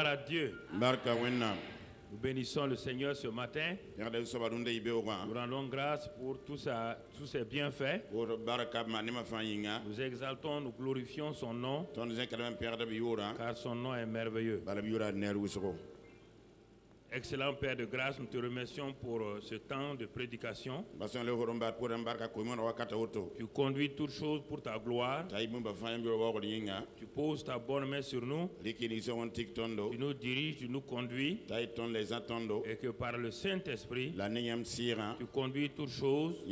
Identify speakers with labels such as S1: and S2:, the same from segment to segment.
S1: Gloire à Dieu. Nous bénissons le Seigneur ce matin. Nous rendons grâce pour tous ses bienfaits. Nous exaltons, nous glorifions son nom, car son nom est merveilleux. Excellent Père de grâce, nous te remercions pour ce temps de prédication. Tu conduis toutes choses pour ta gloire. Tu poses ta bonne main sur nous. Tu nous diriges, tu nous conduis. Et que par le Saint-Esprit, tu conduis toutes choses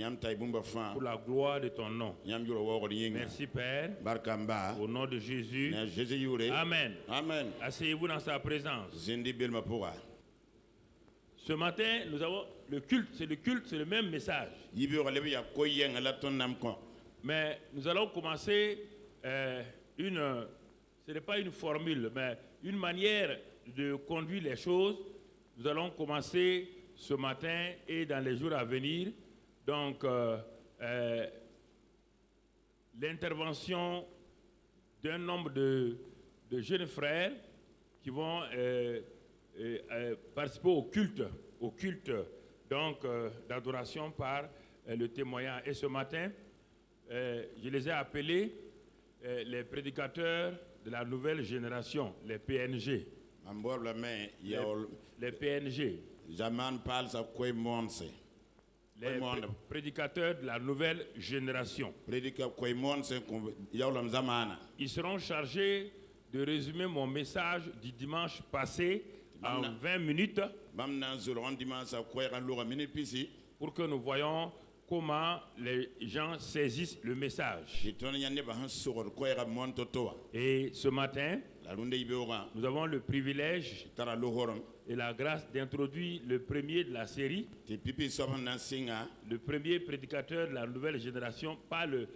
S1: pour la gloire de ton nom. Merci Père. Au nom de Jésus. Amen. Asseyez-vous dans sa présence. Ce matin, nous avons le culte, c'est le même message. Mais nous allons commencer ce n'est pas une formule, mais une manière de conduire les choses. Nous allons commencer ce matin et dans les jours à venir. Donc, l'intervention d'un nombre de jeunes frères qui vont participer au culte donc d'adoration par le témoignage. Et ce matin, je les ai appelés les prédicateurs de la nouvelle génération, les PNG. Les PNG. Les prédicateurs de la nouvelle génération. Ils seront chargés de résumer mon message du dimanche passé en 20 minutes pour que nous voyions comment les gens saisissent le message. Et ce matin, nous avons le privilège et la grâce d'introduire le premier de la série, le premier prédicateur de la nouvelle génération, pas le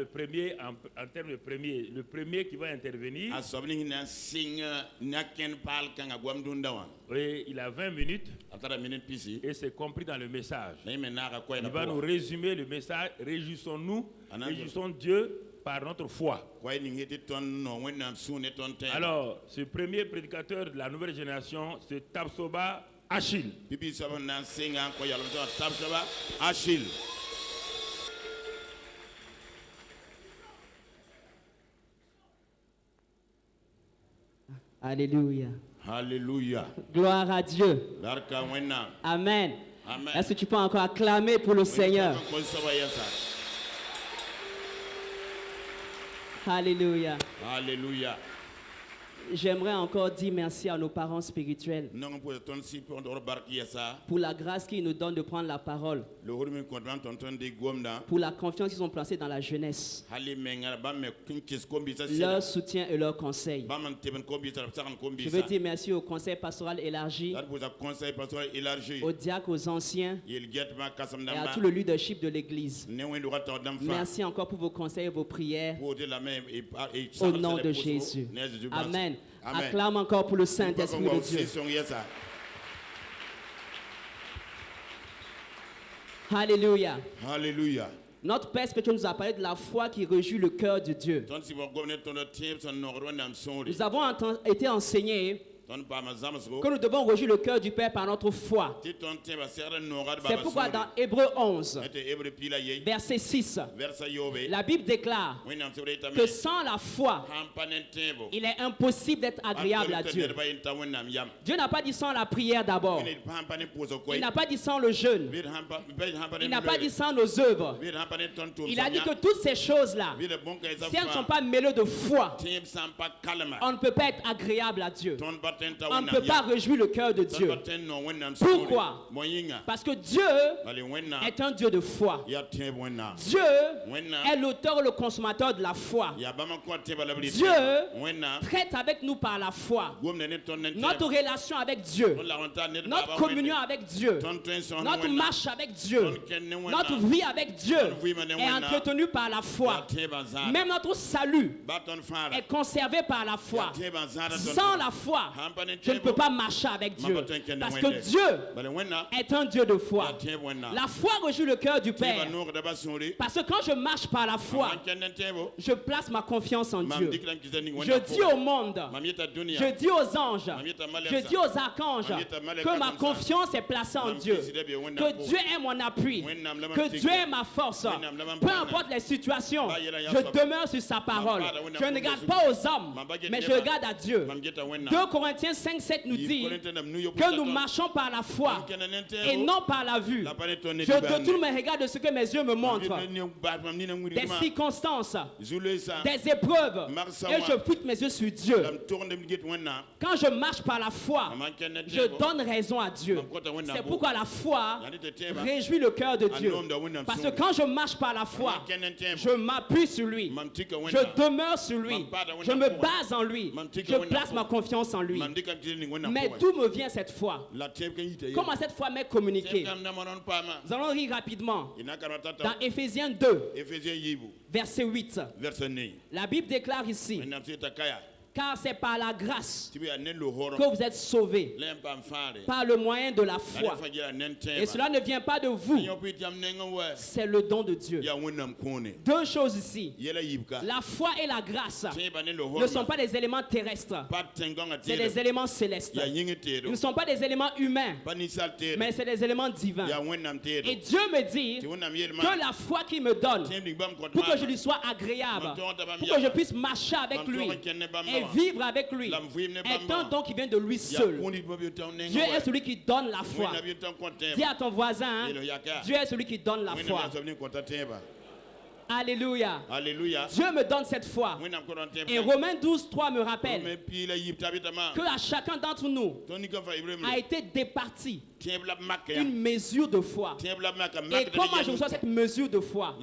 S1: premier en termes de premier, le premier qui va intervenir. Et il a 20 minutes et c'est compris dans le message. Il va nous résumer le message. Réjouissons-nous, réjouissons Dieu par notre foi. Alors, ce premier prédicateur de la nouvelle génération, c'est Tabsoba Achille.
S2: Alléluia.
S1: Alléluia.
S2: Gloire à Dieu. Amen. Est-ce que tu peux encore acclamer pour le Seigneur? Alléluia.
S1: Alléluia.
S2: J'aimerais encore dire merci à nos parents spirituels pour la grâce qu'ils nous donnent de prendre la parole, pour la confiance qu'ils ont placée dans la jeunesse, leur soutien et leur conseil. Je veux dire merci au conseil pastoral élargi, aux diacres, aux anciens et à tout le leadership de l'Église. Merci encore pour vos conseils et vos prières au nom de Jésus. Amen. Acclame encore pour le Saint-Esprit de Dieu. Alléluia.
S1: Alléluia.
S2: Notre Père spirituel nous a parlé de la foi qui réjouit le cœur de Dieu. Nous avons été enseignés que nous devons réjouir le cœur du Père par notre foi. C'est pourquoi dans Hébreux 11, verset 6, la Bible déclare que sans la foi, il est impossible d'être agréable à Dieu. Dieu n'a pas dit sans la prière d'abord. Il n'a pas dit sans le jeûne. Il n'a pas dit sans nos œuvres. Il a dit que toutes ces choses-là, si elles ne sont pas mêlées de foi, on ne peut pas être agréable à Dieu. On ne peut pas réjouir le cœur de Dieu. Pourquoi? Parce que Dieu est un Dieu de foi. Dieu est l'auteur et le consommateur de la foi. Dieu traite avec nous par la foi. Notre relation avec Dieu, notre communion avec Dieu, notre marche avec Dieu, notre vie avec Dieu est entretenue par la foi. Même notre salut est conservé par la foi. Sans la foi, je ne peux pas marcher avec Dieu. Parce que Dieu est un Dieu de foi. La foi réjouit le cœur du Père. Parce que quand je marche par la foi, je place ma confiance en Dieu. Je dis au monde, je dis aux anges, je dis aux archanges que ma confiance est placée en Dieu. Que Dieu est mon appui. Que Dieu est ma force. Peu importe les situations, je demeure sur sa parole. Je ne regarde pas aux hommes, mais je regarde à Dieu. 2 Corinthiens 5:7 nous dit que nous marchons par la foi et non par la vue. Je détourne mes regards de ce que mes yeux me montrent, des circonstances, des épreuves, et je fixe mes yeux sur Dieu. Quand je marche par la foi, je donne raison à Dieu. C'est pourquoi la foi réjouit le cœur de Dieu. Parce que quand je marche par la foi, je m'appuie sur lui, je demeure sur lui, je me base en lui, je place ma confiance en lui. Mais d'où me vient cette foi? Comment cette foi m'est communiquée? Nous allons lire rapidement dans Éphésiens 2, verset 8. La Bible déclare ici: car c'est par la grâce que vous êtes sauvés, par le moyen de la foi. Et cela ne vient pas de vous, c'est le don de Dieu. Deux choses ici. La foi et la grâce ne sont pas des éléments terrestres, c'est des éléments célestes. Ils ne sont pas des éléments humains, mais c'est des éléments divins. Et Dieu me dit que la foi qu'il me donne, pour que je lui sois agréable, pour que je puisse marcher avec lui et vivre avec lui, est un don qui vient de lui seul. Dieu est celui qui donne la foi. Dis à ton voisin, Dieu est celui qui donne la foi. Alléluia.
S1: Alléluia.
S2: Dieu me donne cette foi. Et Romains 12:3 me rappelle que à chacun d'entre nous a été départi une mesure de foi. Et comment je reçois cette mesure de foi?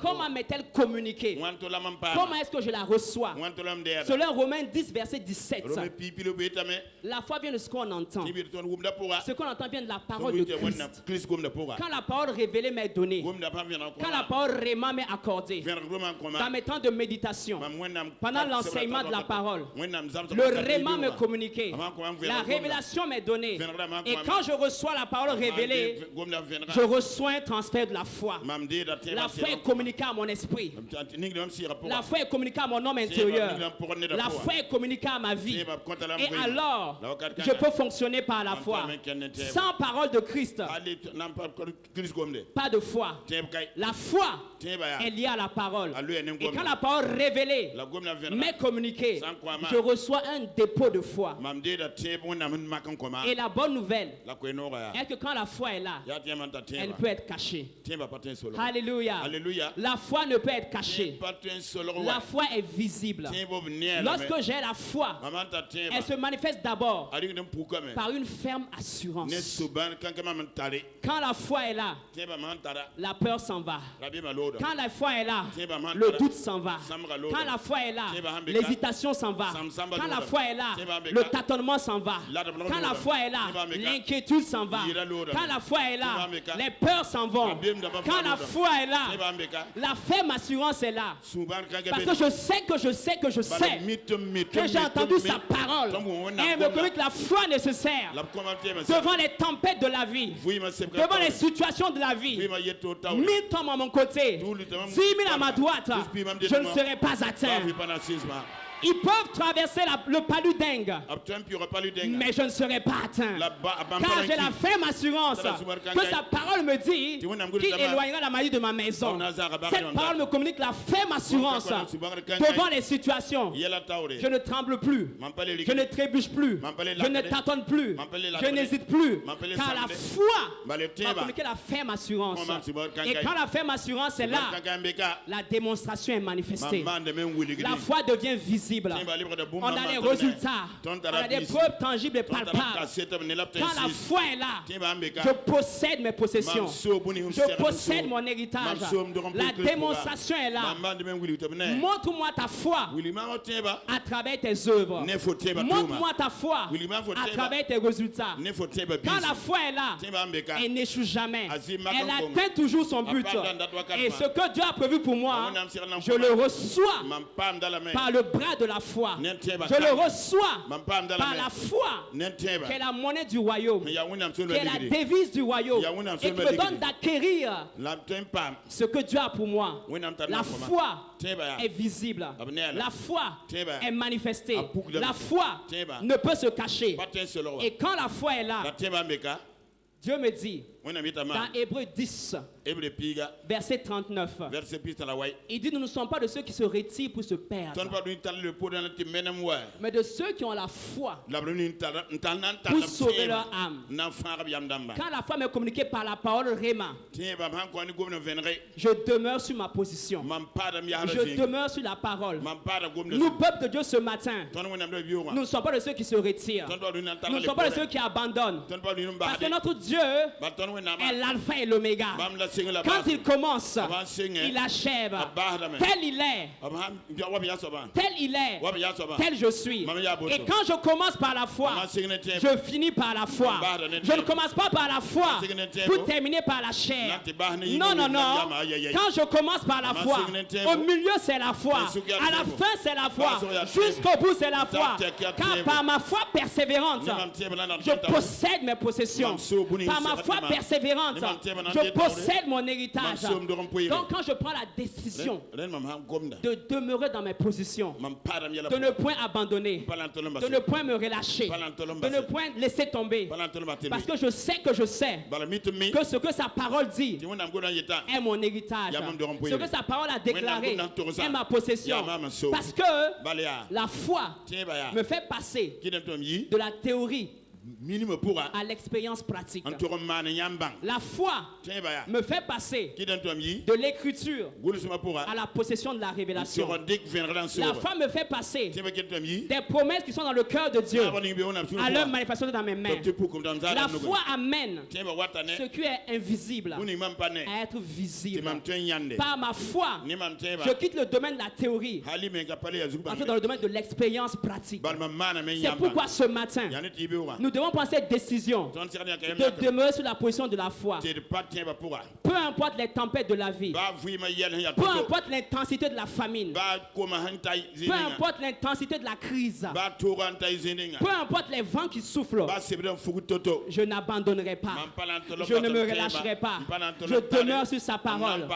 S2: Comment m'est-elle communiquée? Comment est-ce que je la reçois? Selon Romains 10, verset 17. La foi vient de ce qu'on entend. Ce qu'on entend vient de la parole de Christ. Quand la parole révélée m'est donnée, quand la parole réma m'est accordée, dans mes temps de méditation, pendant l'enseignement de la parole, le réma m'est communiqué, la révélation m'est donnée. Et quand je reçois la parole révélée, je reçois un transfert de la foi. La foi est communiquée à mon esprit. La foi est communiquée à mon homme intérieur. La foi est communiquée à ma vie. Et alors, je peux fonctionner par la foi. Sans parole de Christ, pas de foi. La foi est liée à la parole. Et quand la parole révélée m'est communiquée, je reçois un dépôt de foi. Et la bonne nouvelle est que quand la foi est là, elle peut être cachée. Alléluia. La foi ne peut être cachée. La foi est visible. Lorsque j'ai la foi, elle se manifeste d'abord par une ferme assurance. Quand la foi est là, la peur s'en va. Quand la foi est là, le doute s'en va. Quand la foi est là, l'hésitation s'en va. Quand la foi est là, le tâtonnement s'en va. Quand la foi est là, l'inquiétude s'en va. Quand la foi est là, les peurs s'en vont. Quand la foi est là, la ferme assurance est là. Parce que je sais que j'ai entendu sa parole. Et elle me communique la foi nécessaire devant les tempêtes de la vie, devant les situations de la vie. 1000 tombent à mon côté, 10 000 à ma droite, je ne serai pas atteint. Ils peuvent traverser le paludingue, mais je ne serai pas atteint. Car j'ai la ferme assurance que sa parole me dit qu'il éloignera la maladie de ma maison. Cette parole me communique la ferme assurance devant les situations. Je ne tremble plus, je ne trébuche plus, je ne tâtonne plus, je n'hésite plus. Car la foi m'a communiqué la ferme assurance. Et quand la ferme assurance est là, la démonstration est manifestée. La foi devient visible. On a les résultats, on a des preuves tangibles et palpables. Quand la foi est là, je possède mes possessions, je possède mon héritage. La démonstration est là. Montre-moi ta foi à travers tes œuvres. Montre-moi ta foi à travers tes résultats. Quand la foi est là, elle n'échoue jamais. Elle atteint toujours son but. Et ce que Dieu a prévu pour moi, je le reçois par le bras de la foi. Je le reçois par la foi, qui est la monnaie du royaume, qui est la devise du royaume, et qui me donne d'acquérir ce que Dieu a pour moi. La foi est visible. La foi est manifestée. La foi ne peut se cacher. Et quand la foi est là, Dieu me dit, dans Hébreux 10, verset 39, il dit, nous ne sommes pas de ceux qui se retirent pour se perdre, mais de ceux qui ont la foi pour sauver leur âme. Quand la foi m'est communiquée par la parole Réma, je demeure sur ma position. Je demeure sur la parole. Nous, peuple de Dieu, ce matin, nous ne sommes pas de ceux qui se retirent. Nous ne sommes pas de ceux qui abandonnent. Parce que notre Dieu est l'alpha et l'oméga. Quand il commence, il achève. Tel il est, tel je suis. Et quand je commence par la foi, je finis par la foi. Je ne commence pas par la foi pour terminer par la chair. Non, non, non. Quand je commence par la foi, au milieu c'est la foi, à la fin c'est la foi, jusqu'au bout c'est la foi. Car par ma foi persévérante, je possède mes possessions. Par ma foi persévérante, je possède mon héritage. Donc quand je prends la décision de demeurer dans mes positions, de ne point abandonner, de ne point me relâcher, de ne point laisser tomber, parce que je sais que ce que sa parole dit est mon héritage, ce que sa parole a déclaré est ma possession, parce que la foi me fait passer de la théorie à l'expérience pratique. La foi me fait passer de l'écriture à la possession de la révélation. La foi me fait passer des promesses qui sont dans le cœur de Dieu à leur manifestation dans mes mains. La foi amène ce qui est invisible à être visible. Par ma foi, je quitte le domaine de la théorie, entre dans le domaine de l'expérience pratique. C'est pourquoi ce matin, nous devons prendre cette décision de demeurer sur la position de la foi. Peu importe les tempêtes de la vie, peu importe l'intensité de la famine, peu importe l'intensité de la crise, peu importe les vents qui soufflent, je n'abandonnerai pas, je ne me relâcherai pas, je demeure sur sa parole,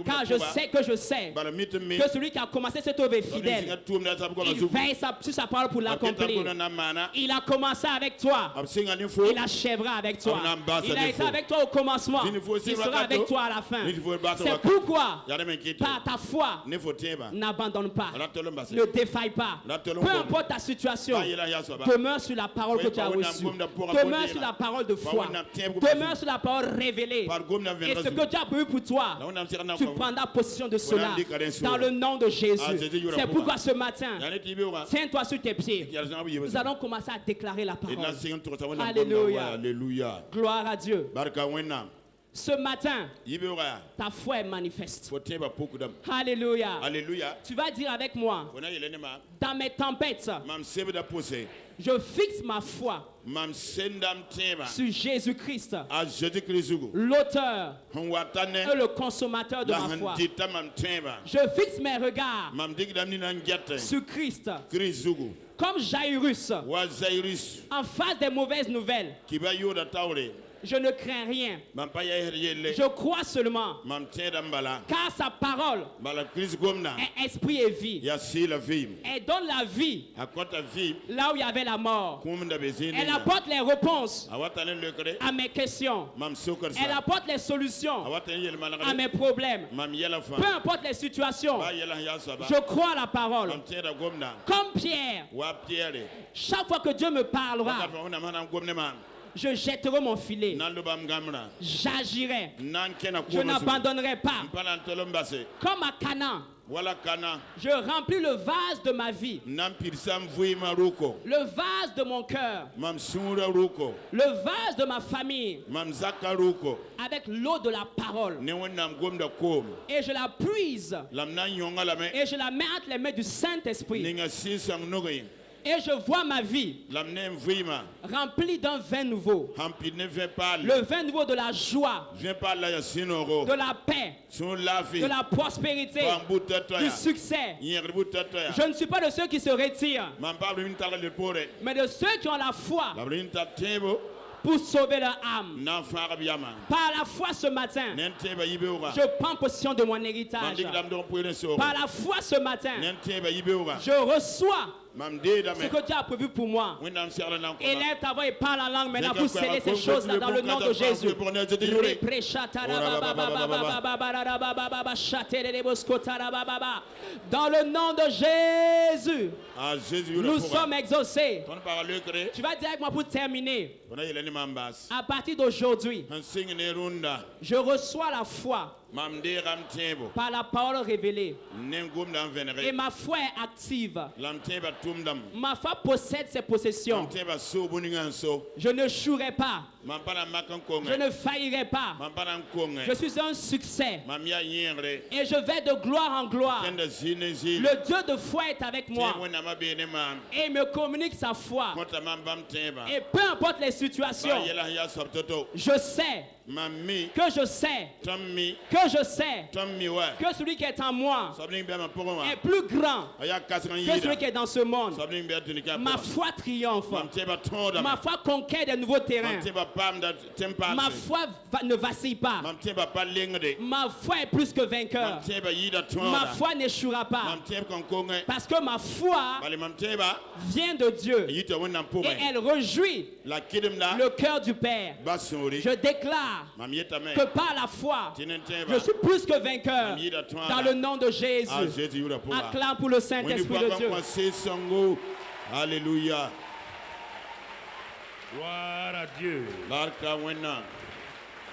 S2: car je sais que que celui qui a commencé cette œuvre est fidèle. Il veille sur sa parole pour l'accomplir. Il a commencé avec toi, il achèvera avec toi. Il a été avec toi au commencement, il sera avec toi à la fin. C'est pourquoi, par ta foi, n'abandonne pas, ne défaille pas. Peu importe ta situation, demeure sur la parole que tu as reçue. Demeure sur la parole de foi. Demeure sur la parole révélée. Et ce que Dieu a prévu pour toi, tu prendras possession de cela dans le nom de Jésus. C'est pourquoi ce matin, tiens-toi sur tes pieds. Nous allons commencer à déclarer la parole. Alléluia.
S3: Alléluia.
S2: Gloire à Dieu. Ce matin, ta foi est manifeste. Alléluia.
S3: Alléluia.
S2: Tu vas dire avec moi, dans mes tempêtes, je fixe ma foi sur Jésus-Christ, l'auteur et le consommateur de ma foi. Je fixe mes regards sur Christ, comme Jairus, en face des mauvaises nouvelles. Je ne crains rien. Je crois seulement. Car sa parole est esprit et vie. Elle donne la vie là où il y avait la mort. Elle apporte les réponses à mes questions. Elle apporte les solutions à mes problèmes. Peu importe les situations, je crois à la parole. Comme Pierre, chaque fois que Dieu me parlera, je jetterai mon filet. J'agirai. Je n'abandonnerai pas. Comme à Canaan, je remplis le vase de ma vie, le vase de mon cœur, le vase de ma famille, avec l'eau de la parole. Et je la puise et je la mets entre les mains du Saint-Esprit. Et je vois ma vie remplie d'un vin nouveau. Le vin nouveau de la joie, de la paix, de la prospérité, du succès. Je ne suis pas de ceux qui se retirent, mais de ceux qui ont la foi pour sauver leur âme. Par la foi ce matin, je prends possession de mon héritage. Par la foi ce matin, je reçois ce que Dieu a prévu pour moi. Élève ta voix et parle en langue maintenant pour sceller ces choses-là dans le nom de Jésus. Dans le nom de Jésus, nous sommes exaucés. Tu vas dire avec moi pour terminer. À partir d'aujourd'hui, je reçois la foi par la parole révélée. Et ma foi est active. Ma foi possède ses possessions. Je ne chouerai pas. Je ne faillirai pas. Je suis un succès. Et je vais de gloire en gloire. Le Dieu de foi est avec moi. Et il me communique sa foi. Et peu importe les situations, je sais que celui qui est en moi est plus grand que celui qui est dans ce monde. Ma foi triomphe. Ma foi conquiert des nouveaux terrains. Ma foi ne vacille pas. Ma foi est plus que vainqueur. Ma foi n'échouera pas. Parce que ma foi vient de Dieu. Et elle réjouit le cœur du Père. Je déclare que par la foi, je suis plus que vainqueur dans le nom de Jésus. Acclame pour le Saint-Esprit de Dieu.
S1: Alléluia. Gloire à Dieu.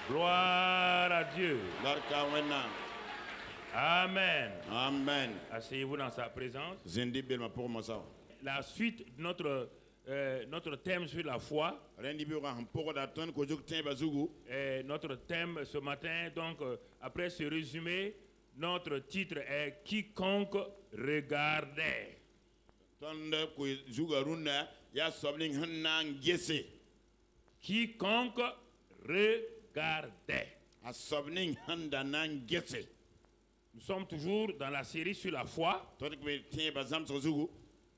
S1: Gloire à Dieu. Amen. Amen. Asseyez-vous dans sa présence. La suite de notre thème sur la foi. Notre thème ce matin, donc, après ce résumé, notre titre est Quiconque regardait. Quiconque regardait. Nous sommes toujours dans la série sur la foi.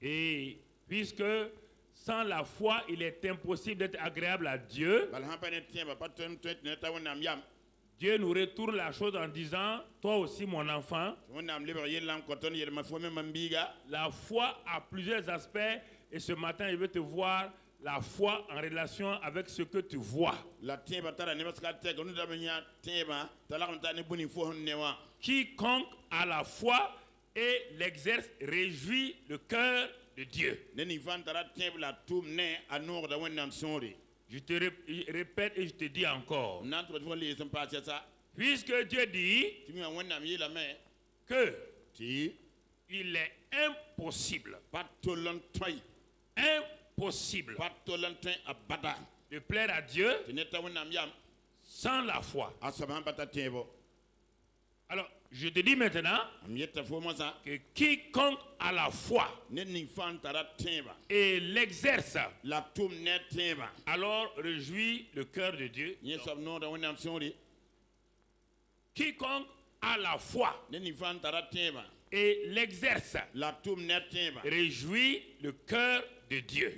S1: Et puisque sans la foi, il est impossible d'être agréable à Dieu, Dieu nous retourne la chose en disant, toi aussi mon enfant, la foi a plusieurs aspects et ce matin je veux te voir la foi en relation avec ce que tu vois. Quiconque a la foi et l'exerce réjouit le cœur de Dieu. Je te répète et je te dis encore. Puisque Dieu dit que il est impossible de plaire à Dieu sans la foi. Alors, je te dis maintenant que quiconque a la foi et l'exerce, alors réjouit le cœur de Dieu. Quiconque a la foi et l'exerce, réjouit le cœur de Dieu.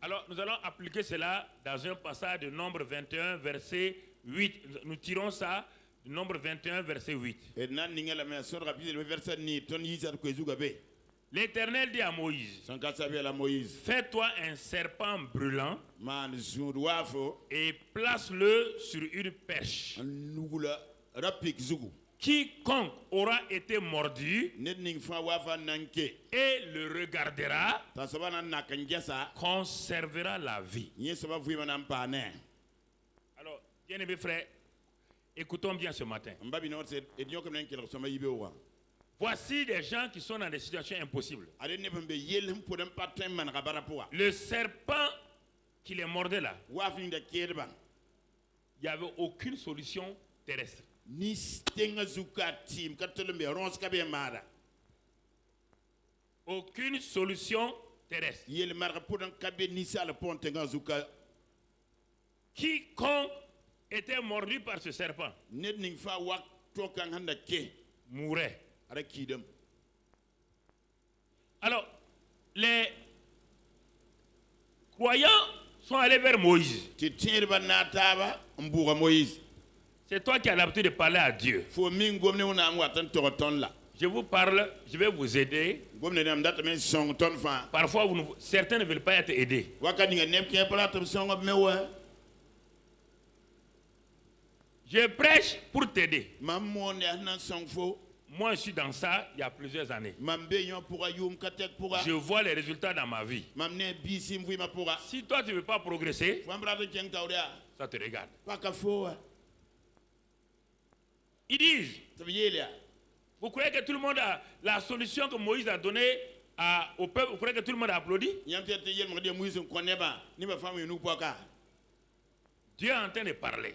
S1: Alors, nous allons appliquer cela dans un passage de Nombre 21, verset 8. Nous tirons ça du Nombre 21, verset 8. L'Éternel dit à Moïse, fais-toi un serpent brûlant et place-le sur une perche. Quiconque aura été mordu et le regardera conservera la vie. Alors, bien-aimés frères, écoutons bien ce matin. Voici des gens qui sont dans des situations impossibles. Le serpent qui les mordait là, il n'y avait aucune solution terrestre. Aucune solution terrestre. Quiconque était mordu par ce serpent mourait. Alors, les croyants sont allés vers Moïse. C'est toi qui as l'habitude de parler à Dieu. Je vous parle, je vais vous aider. Parfois, certains ne veulent pas être aidés. Je prêche pour t'aider. Moi, je suis dans ça il y a plusieurs années. Je vois les résultats dans ma vie. Si toi, tu ne veux pas progresser, ça te regarde. Ils disent, vous croyez que tout le monde a la solution que Moïse a donnée au peuple? Vous croyez que tout le monde a applaudi? Dieu est en train de parler.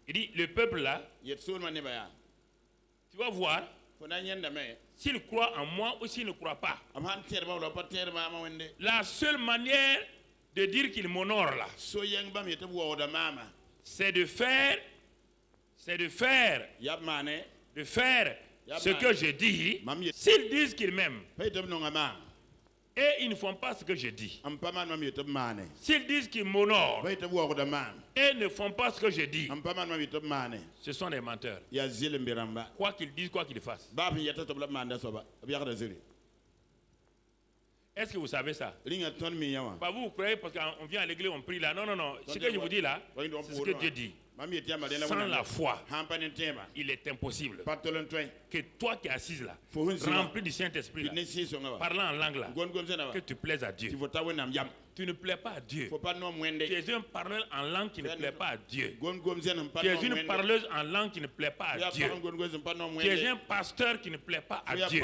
S1: Il dit, le peuple là, tu vas voir s'il croit en moi ou s'il ne croit pas. La seule manière de dire qu'il m'honore là, c'est de faire ce que je dis. S'ils disent qu'ils m'aiment et ils ne font pas ce que je dis, s'ils disent qu'ils m'honorent et ne font pas ce que je dis, ce sont des menteurs. Quoi qu'ils disent, quoi qu'ils fassent. Est-ce que vous savez ça? Pas vous croyez parce qu'on vient à l'église, on prie là. Non, non, non. Ce que je vous dis là, c'est ce que Dieu dit. Sans la foi, il est impossible que toi qui es assise là, rempli du Saint-Esprit là, parlant en langue là, que tu plaises à Dieu. Tu ne plais pas à Dieu. Tu es un parleur en langue qui ne plaît pas à Dieu. Tu es une parleuse en langue qui ne plaît pas à Dieu. Tu es un pasteur qui ne plaît pas à Dieu.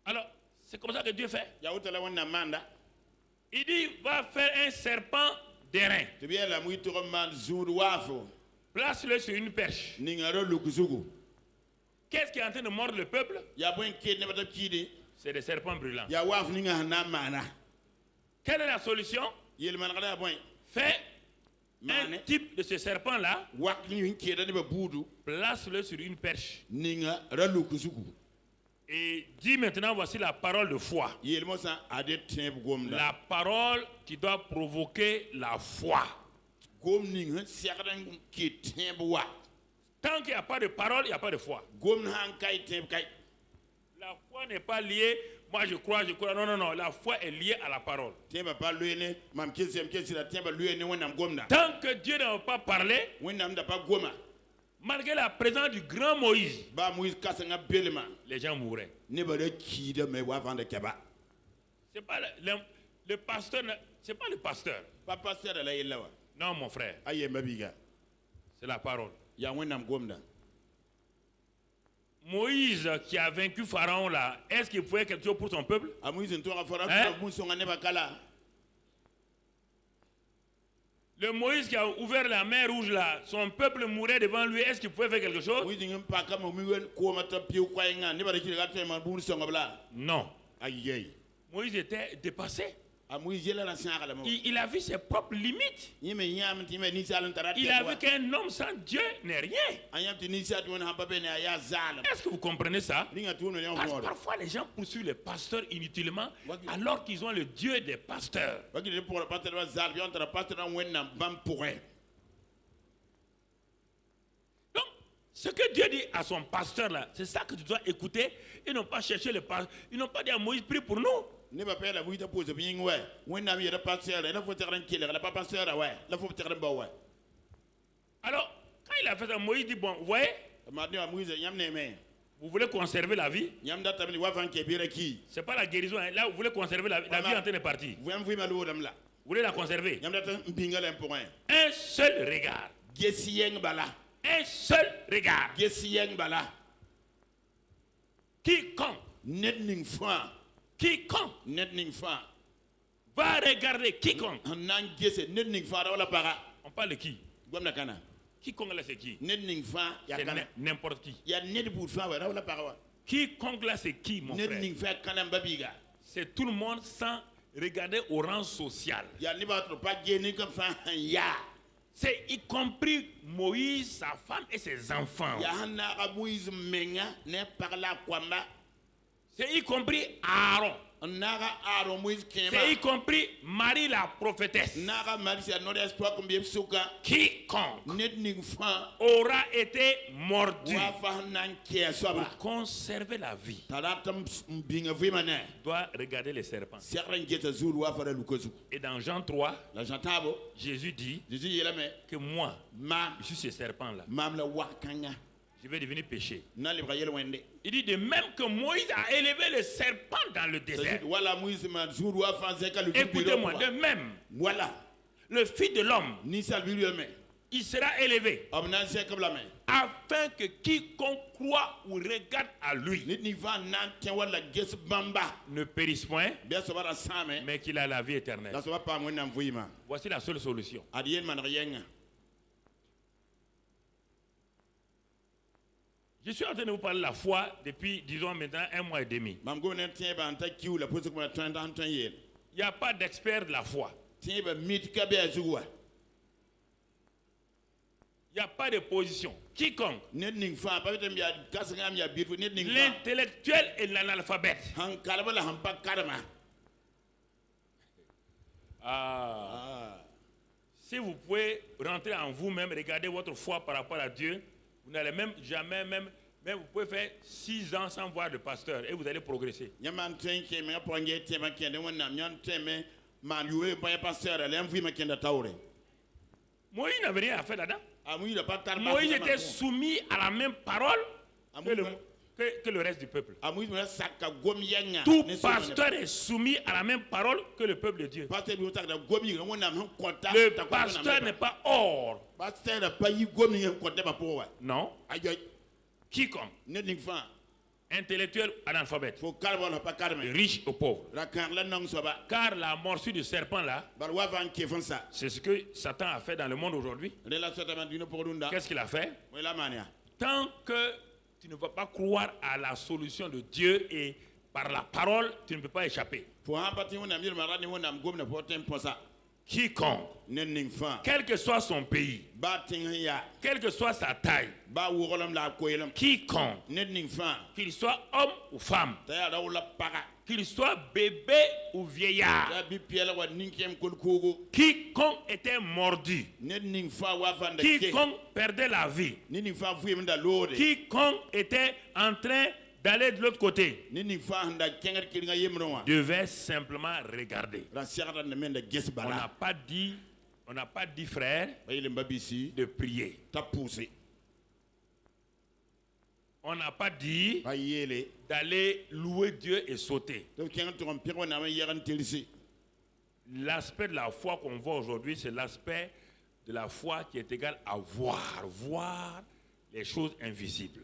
S1: Alors, c'est comme ça que Dieu fait. Il dit, va faire un serpent d'airain. Place-le sur une perche. Qu'est-ce qui est en train de mordre le peuple? C'est des serpents brûlants. Quelle est la solution? Fais un type de ce serpent-là. Place-le sur une perche. Et dis maintenant, voici la parole de foi. La parole qui doit provoquer la foi. Tant qu'il n'y a pas de parole, il n'y a pas de foi. La foi n'est pas liée, moi je crois. Non, non, non, la foi est liée à la parole. Tant que Dieu n'a pas parlé, malgré la présence du grand Moïse, les gens mouraient. C'est pas le pasteur, c'est pas le pasteur. Non, mon frère. C'est la parole. Moïse qui a vaincu Pharaon là, est-ce qu'il pouvait quelque chose pour son peuple? Le Moïse qui a ouvert la mer rouge là, son peuple mourait devant lui, est-ce qu'il pouvait faire quelque chose? Non. Moïse était dépassé. Il a vu ses propres limites. Il a vu qu'un homme sans Dieu n'est rien. Est-ce que vous comprenez ça? Parce que parfois les gens poursuivent les pasteurs inutilement alors qu'ils ont le Dieu des pasteurs. Donc, ce que Dieu dit à son pasteur là, c'est ça que tu dois écouter et non pas chercher le pasteur. Ils n'ont pas dit à Moïse, prie pour nous. Alors, quand il a fait ça, Moïse dit, bon, vous voyez, vous voulez conserver la vie? C'est pas la guérison, hein. Là, vous voulez conserver la vie en train de partir. Vous voulez la conserver? Un seul regard. Un seul regard. Quiconque va regarder quiconque. On parle de qui? Quiconque là, c'est qui?
S3: C'est
S1: n'importe qui.
S3: Quiconque
S1: là, c'est qui, mon frère? C'est tout le monde sans regarder au rang social. C'est y compris Moïse, sa femme et ses enfants. C'est y compris Aaron. C'est y compris Marie la prophétesse. Quiconque aura été mordu pour conserver la vie doit regarder les serpents. Et dans Jean 3, Jésus dit que moi, je suis ce serpent-là. Je vais devenir péché. Il dit de même que Moïse a élevé le serpent dans le désert. Écoutez-moi, de même, le Fils de l'homme, il sera élevé afin que quiconque croit ou regarde à lui ne périsse point, mais qu'il a la vie éternelle. Voici la seule solution. Je suis en train de vous parler de la foi depuis, disons maintenant, 1 mois et demi. Il n'y a pas d'expert de la foi. Il n'y a pas de position. Quiconque, l'intellectuel et l'analphabète. Si vous pouvez rentrer en vous-même, regarder votre foi par rapport à Dieu, vous n'allez même jamais, même vous pouvez faire 6 ans sans voir de pasteur et vous allez progresser. Moïse n'avait rien à faire là-dedans. Moïse était soumis à la même parole que le reste du peuple. Tout pasteur est soumis à la même parole que le peuple de Dieu. Le pasteur n'est pas hors. Non. Quiconque, intellectuel, analphabète, riche ou pauvre. Car la morsure du serpent là, c'est ce que Satan a fait dans le monde aujourd'hui. Qu'est-ce qu'il a fait? Tant que tu ne vas pas croire à la solution de Dieu et par la parole, tu ne peux pas échapper. Quiconque, quel que soit son pays, quelle que soit sa taille, quiconque, qu'il soit homme ou femme, qu'il soit bébé ou vieillard, quiconque était mordu, quiconque perdait la vie, quiconque était en train d'aller de l'autre côté, devait simplement regarder. On n'a pas dit frère de prier. On n'a pas dit d'aller louer Dieu et sauter. L'aspect de la foi qu'on voit aujourd'hui, c'est l'aspect de la foi qui est égal à voir les choses invisibles.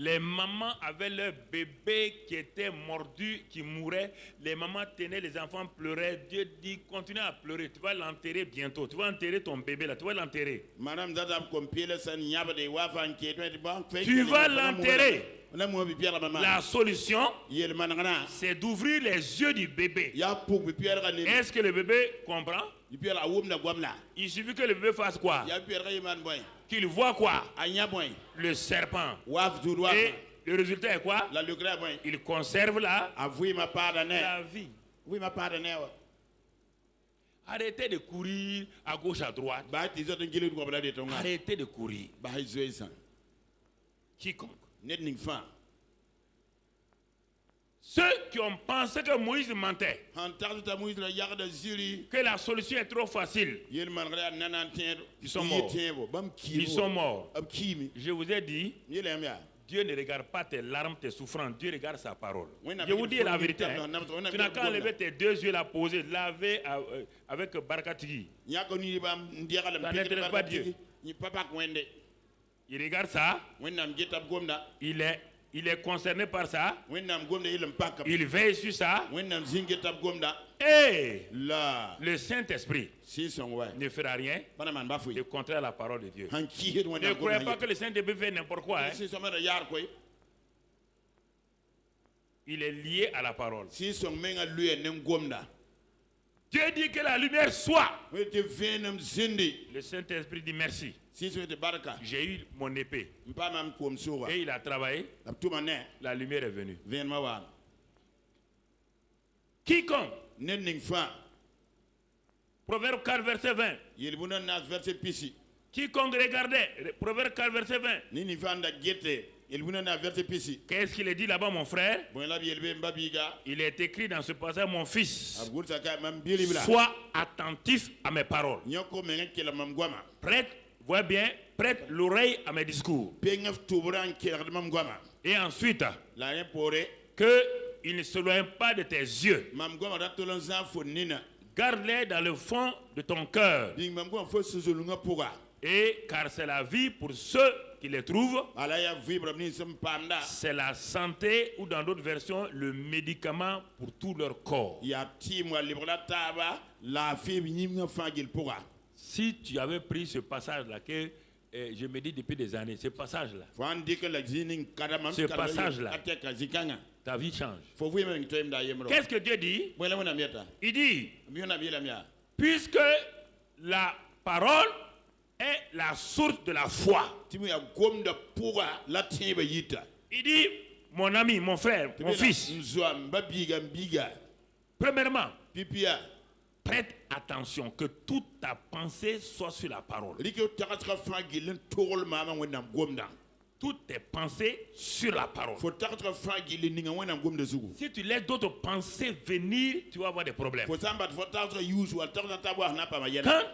S1: Les mamans avaient leur bébé qui était mordu, qui mourait. Les mamans tenaient les enfants, pleuraient. Dieu dit, continue à pleurer. Tu vas l'enterrer bientôt. Tu vas enterrer ton bébé là. Tu vas l'enterrer. Tu vas l'enterrer. La solution, c'est d'ouvrir les yeux du bébé. Est-ce que le bébé comprend? Il suffit que le bébé fasse quoi? Qu'il voit quoi? Le serpent. Et le résultat est quoi? Il conserve la vie. Arrêtez de courir à gauche, à droite. Arrêtez de courir. Quiconque. Ceux qui ont pensé que Moïse mentait, que la solution est trop facile, ils sont morts. Ils sont morts. Je vous ai dit, Dieu ne regarde pas tes larmes, tes souffrances. Dieu regarde sa parole. Je vous dis la vérité. Tu n'as qu'à enlever tes 2 yeux, la poser, laver avec Barakatigi. Ça n'intéresse pas Dieu. Il regarde ça. Il est il est concerné par ça. Il veille sur ça. Et le Saint-Esprit ne fera rien de contraire à la parole de Dieu. Ne croyez pas que le Saint-Esprit fait n'importe quoi. Hein? Il est lié à la parole. Dieu dit que la lumière soit. Le Saint-Esprit dit merci. J'ai eu mon épée. Et il a travaillé. La lumière est venue. Quiconque. Proverbe 4, verset 20. Quiconque regardait. Proverbe 4, verset 20. Qu'est-ce qu'il est dit là-bas, mon frère? Il est écrit dans ce passage, mon fils, sois attentif à mes paroles. Prête, vois bien, prête l'oreille à mes discours. Et ensuite, qu'il ne s'éloigne pas de tes yeux. Garde-les dans le fond de ton cœur. Et car c'est la vie pour ceux qui les trouvent. C'est la santé, ou dans d'autres versions, le médicament pour tout leur corps. Si tu avais pris ce passage-là, que je me dis depuis des années, ce passage-là, ta vie change. Qu'est-ce que Dieu dit? Il dit, puisque la parole est la source de la foi. Il dit, mon ami, mon frère, mon fils, premièrement, prête attention que toute ta pensée soit sur la parole. Toutes tes pensées sur la parole. Si tu laisses d'autres pensées venir, tu vas avoir des problèmes. Quand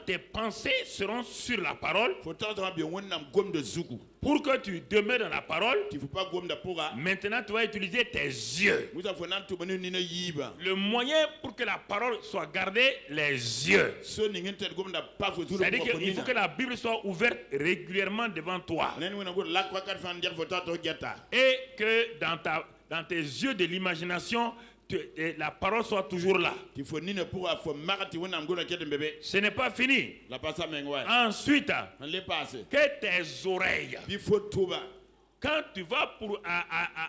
S1: tes pensées seront sur la parole, pour que tu demeures dans la parole, maintenant tu vas utiliser tes yeux. Le moyen pour que la parole soit gardée, les yeux. C'est-à-dire qu'il faut que la Bible soit ouverte régulièrement devant toi. Et que dans tes yeux de l'imagination, la parole soit toujours là. Ce n'est pas fini. Ensuite, que tes oreilles, quand tu vas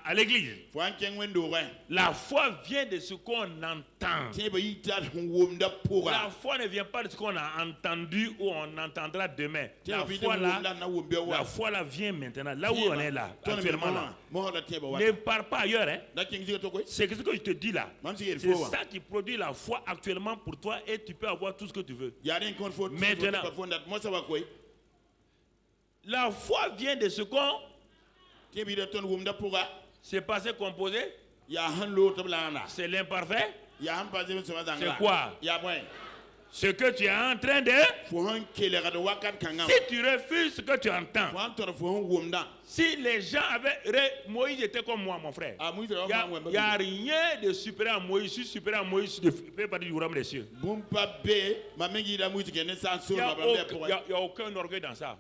S1: à l'église, la foi vient de ce qu'on entend. La foi ne vient pas de ce qu'on a entendu ou on entendra demain. La foi là vient maintenant, là où on est là, actuellement là. Ne pars pas ailleurs. Hein. C'est ce que je te dis là. C'est ça qui produit la foi actuellement pour toi et tu peux avoir tout ce que tu veux. Maintenant, la foi vient de ce qu'on... C'est passé composé. C'est l'imparfait. C'est quoi? Ce que tu es en train de... Si tu refuses ce que tu entends, si les gens avaient... Moïse était comme moi, mon frère. Il n'y a rien de supérieur à Moïse. Je suis supérieur à Moïse de faire partie du royaume des cieux. Il n'y a aucun orgueil dans ça.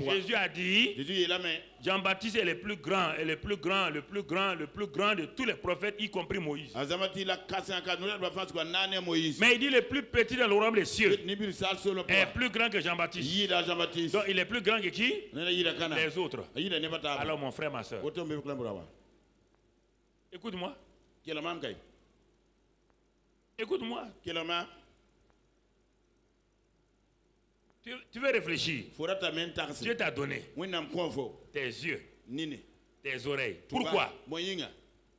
S1: Jésus a dit, Jean-Baptiste est le plus grand, et le plus grand de tous les prophètes, y compris Moïse. Mais il dit le plus petit dans le royaume des cieux est plus grand que Jean-Baptiste. Donc il est plus grand que qui? Les autres. Alors mon frère, ma soeur, écoute-moi. Écoute-moi. Tu veux réfléchir. Dieu t'a donné tes yeux, tes oreilles. Pourquoi?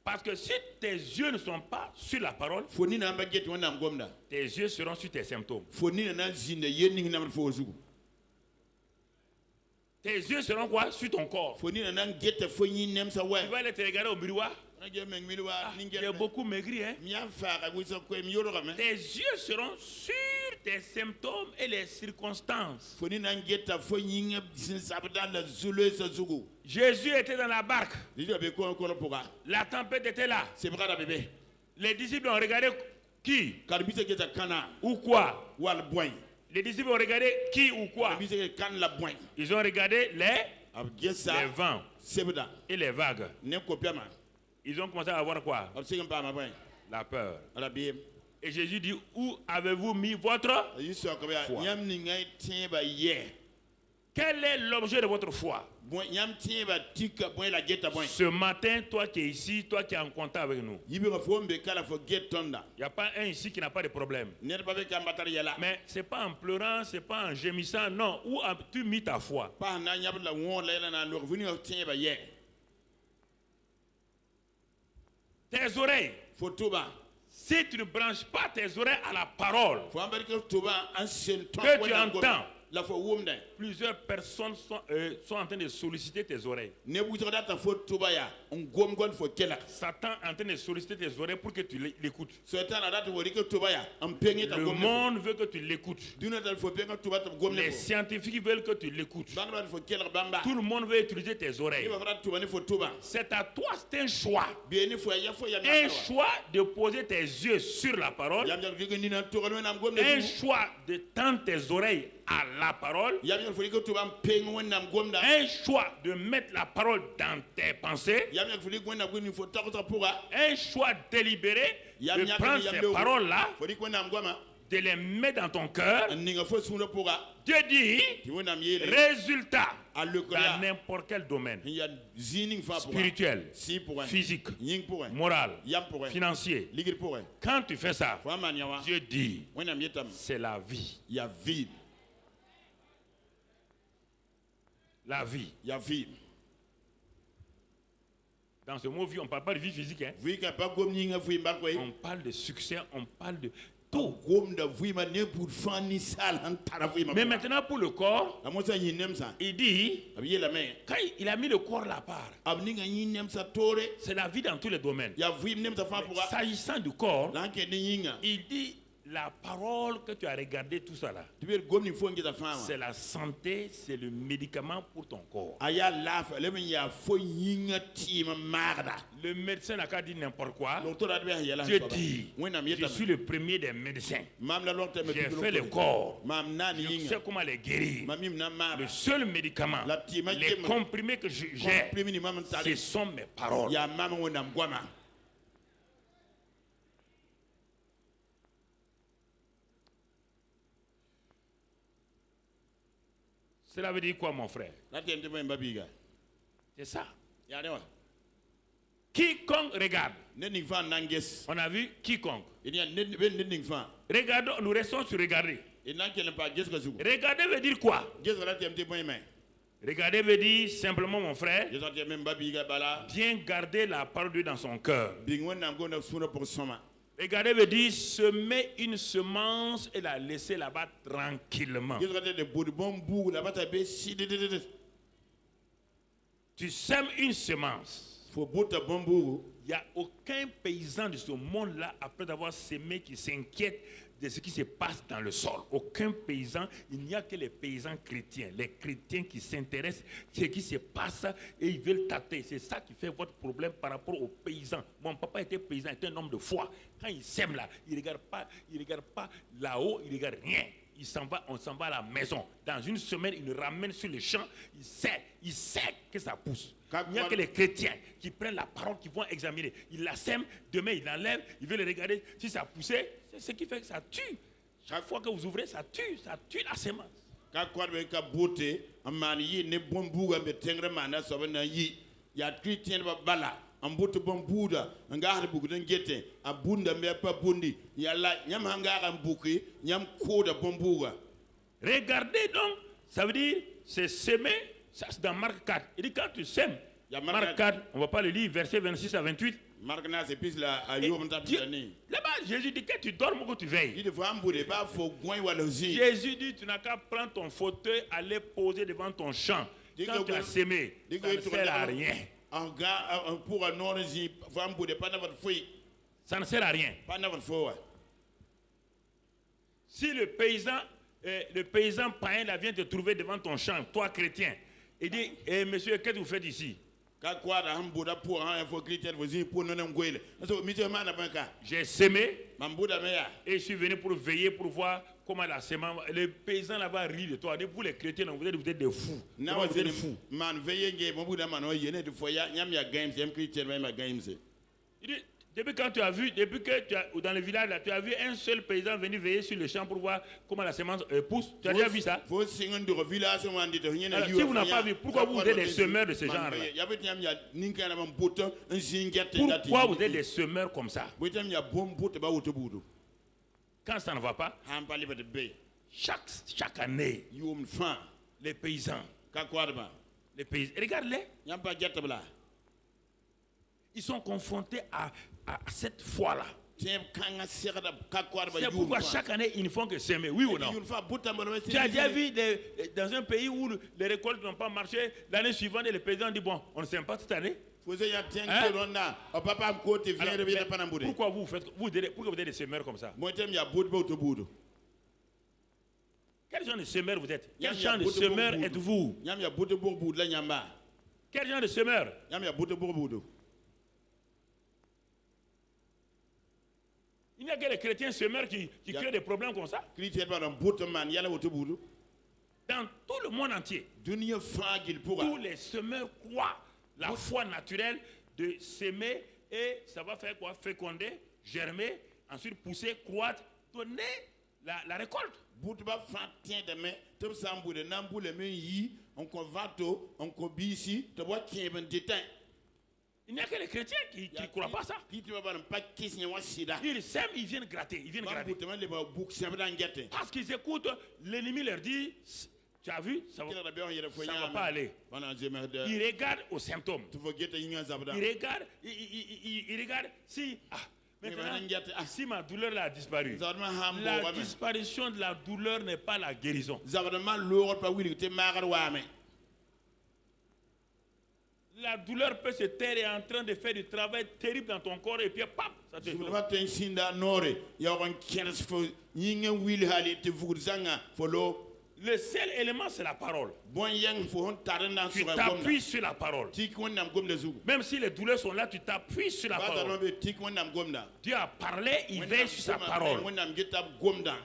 S1: Parce que si tes yeux ne sont pas sur la parole, tes yeux seront sur tes symptômes. Tes yeux seront quoi? Sur ton corps. Tu vas aller te regarder au miroir. J'ai beaucoup maigri, hein? Tes yeux seront sur tes symptômes et les circonstances. Jésus était dans la barque. La tempête était là. Les disciples ont regardé qui? Ou quoi? Les disciples ont regardé qui ou quoi? Ils ont regardé les vents et les vagues, ils ont commencé à avoir quoi? La peur. Et Jésus dit, où avez-vous mis votre foi? Quel est l'objet de votre foi? Ce matin, toi qui es ici, toi qui es en contact avec nous, il n'y a pas un ici qui n'a pas de problème. Mais ce n'est pas en pleurant, ce n'est pas en gémissant, non. Où as-tu mis ta foi? Tes oreilles. Si tu ne branches pas tes oreilles à la parole que tu entends, plusieurs personnes sont en train de solliciter tes oreilles. Satan est en train de solliciter tes oreilles pour que tu l'écoutes. Le monde veut que tu l'écoutes. Les scientifiques veulent que tu l'écoutes. Tout le monde veut utiliser tes oreilles. C'est à toi, c'est un choix. Un choix de poser tes yeux sur la parole. Un choix de tendre tes oreilles à la parole. Un choix de mettre la parole dans tes pensées. Un choix délibéré de prendre ces paroles-là, de les mettre dans ton cœur. Dieu dit, résultat dans n'importe quel domaine, spirituel, physique, moral, financier. Quand tu fais ça, Dieu dit, c'est la vie. La vie. Dans ce mot vie, on ne parle pas de vie physique. Hein? On parle de succès, on parle de tout. Mais maintenant pour le corps, il dit, quand il a mis le corps là part, c'est la vie dans tous les domaines. S'agissant du corps, il dit, la parole que tu as regardée, tout ça là, c'est la santé, c'est le médicament pour ton corps. Le médecin n'a qu'à dire n'importe quoi. Dieu dit, je suis le premier des médecins. J'ai fait le corps. Je sais comment les guérir. Le seul médicament, les comprimés que j'ai, ce sont mes paroles. Cela veut dire quoi, mon frère? C'est ça. Quiconque regarde. On a vu quiconque. Regardons, nous restons sur regarder. Regarder veut dire quoi? Regarder veut dire simplement, mon frère, bien garder la parole de Dieu dans son cœur. Regarder veut dire semer une semence et la laisser là-bas tranquillement. Tu sèmes une semence. Il n'y a aucun paysan de ce monde-là, après avoir sémé, qui s'inquiète de ce qui se passe dans le sol. Aucun paysan, il n'y a que les paysans chrétiens. Les chrétiens qui s'intéressent à ce qui se passe et ils veulent tâter. C'est ça qui fait votre problème par rapport aux paysans. Mon papa était paysan, était un homme de foi. Quand il sème là, il ne regarde pas là-haut, il ne regarde rien. On s'en va à la maison. Dans une semaine, il le ramène sur le champ. Il sait que ça pousse. Il n'y a que les chrétiens qui prennent la parole, qui vont examiner. Ils la sèment, demain ils l'enlèvent, ils veulent regarder si ça poussait. C'est ce qui fait que ça tue. Chaque fois que vous ouvrez, ça tue la semence. Regardez donc, ça veut dire, c'est semer, ça c'est dans Marc 4. Il dit quand tu sèmes, Marc 4, on ne va pas le lire, versets 26 à 28. Là-bas, Jésus dit que tu dormes ou que tu veilles. Jésus dit tu n'as qu'à prendre ton fauteuil, aller poser devant ton champ. Quand tu as sémé, ça ne sert à rien. Ça ne sert à rien. Si le paysan païen là vient te trouver devant ton champ, toi chrétien, il dit, monsieur, qu'est-ce que vous faites ici? J'ai sémé et je suis venu pour veiller, pour voir comment la semence, les paysans là-bas rient de toi. Vous les chrétiens, vous êtes des fous. Vous êtes des fous. Il dit, depuis quand tu as vu, depuis que tu as, dans le village là, tu as vu un seul paysan venir veiller sur le champ pour voir comment la semence pousse. Tu as déjà vu ça? Alors, si vous n'avez pas vu, pourquoi vous êtes des semeurs de ce genre là? Pourquoi vous êtes des semeurs comme ça? Quand ça ne va pas, chaque année, les paysans, regarde-les. Ils sont confrontés à cette foi-là. C'est pourquoi chaque année, ils ne font que s'aimer, oui ou non? Tu as déjà vu dans un pays où les récoltes n'ont pas marché, l'année suivante, les paysans disent, bon, on ne s'aime pas cette année. Hein? Pourquoi vous êtes des semeurs comme ça? Quel genre de semeur vous êtes? Quel genre de semeur êtes-vous? Quel genre de semeur? Il n'y a que les chrétiens semeurs qui créent des problèmes comme ça. Dans tout le monde entier, tous les semeurs croient la foi naturelle de s'aimer et ça va faire quoi? Féconder, germer, ensuite pousser, croître, donner la récolte. Il n'y a que les chrétiens qui ne croient pas ça. Ils s'aiment, ils viennent gratter. Parce qu'ils écoutent, l'ennemi leur dit, tu as vu, ça ne va pas aller. Ils regardent aux symptômes. Ils regardent si... maintenant, si ma douleur a disparu, la disparition de la douleur n'est pas la guérison. La douleur peut se taire et est en train de faire du travail terrible dans ton corps et puis pap, ça te sauve. Le seul élément, c'est la parole. Tu t'appuies sur la parole. Même si les douleurs sont là, tu t'appuies sur la parole. Dieu a parlé, il veille sur sa parole.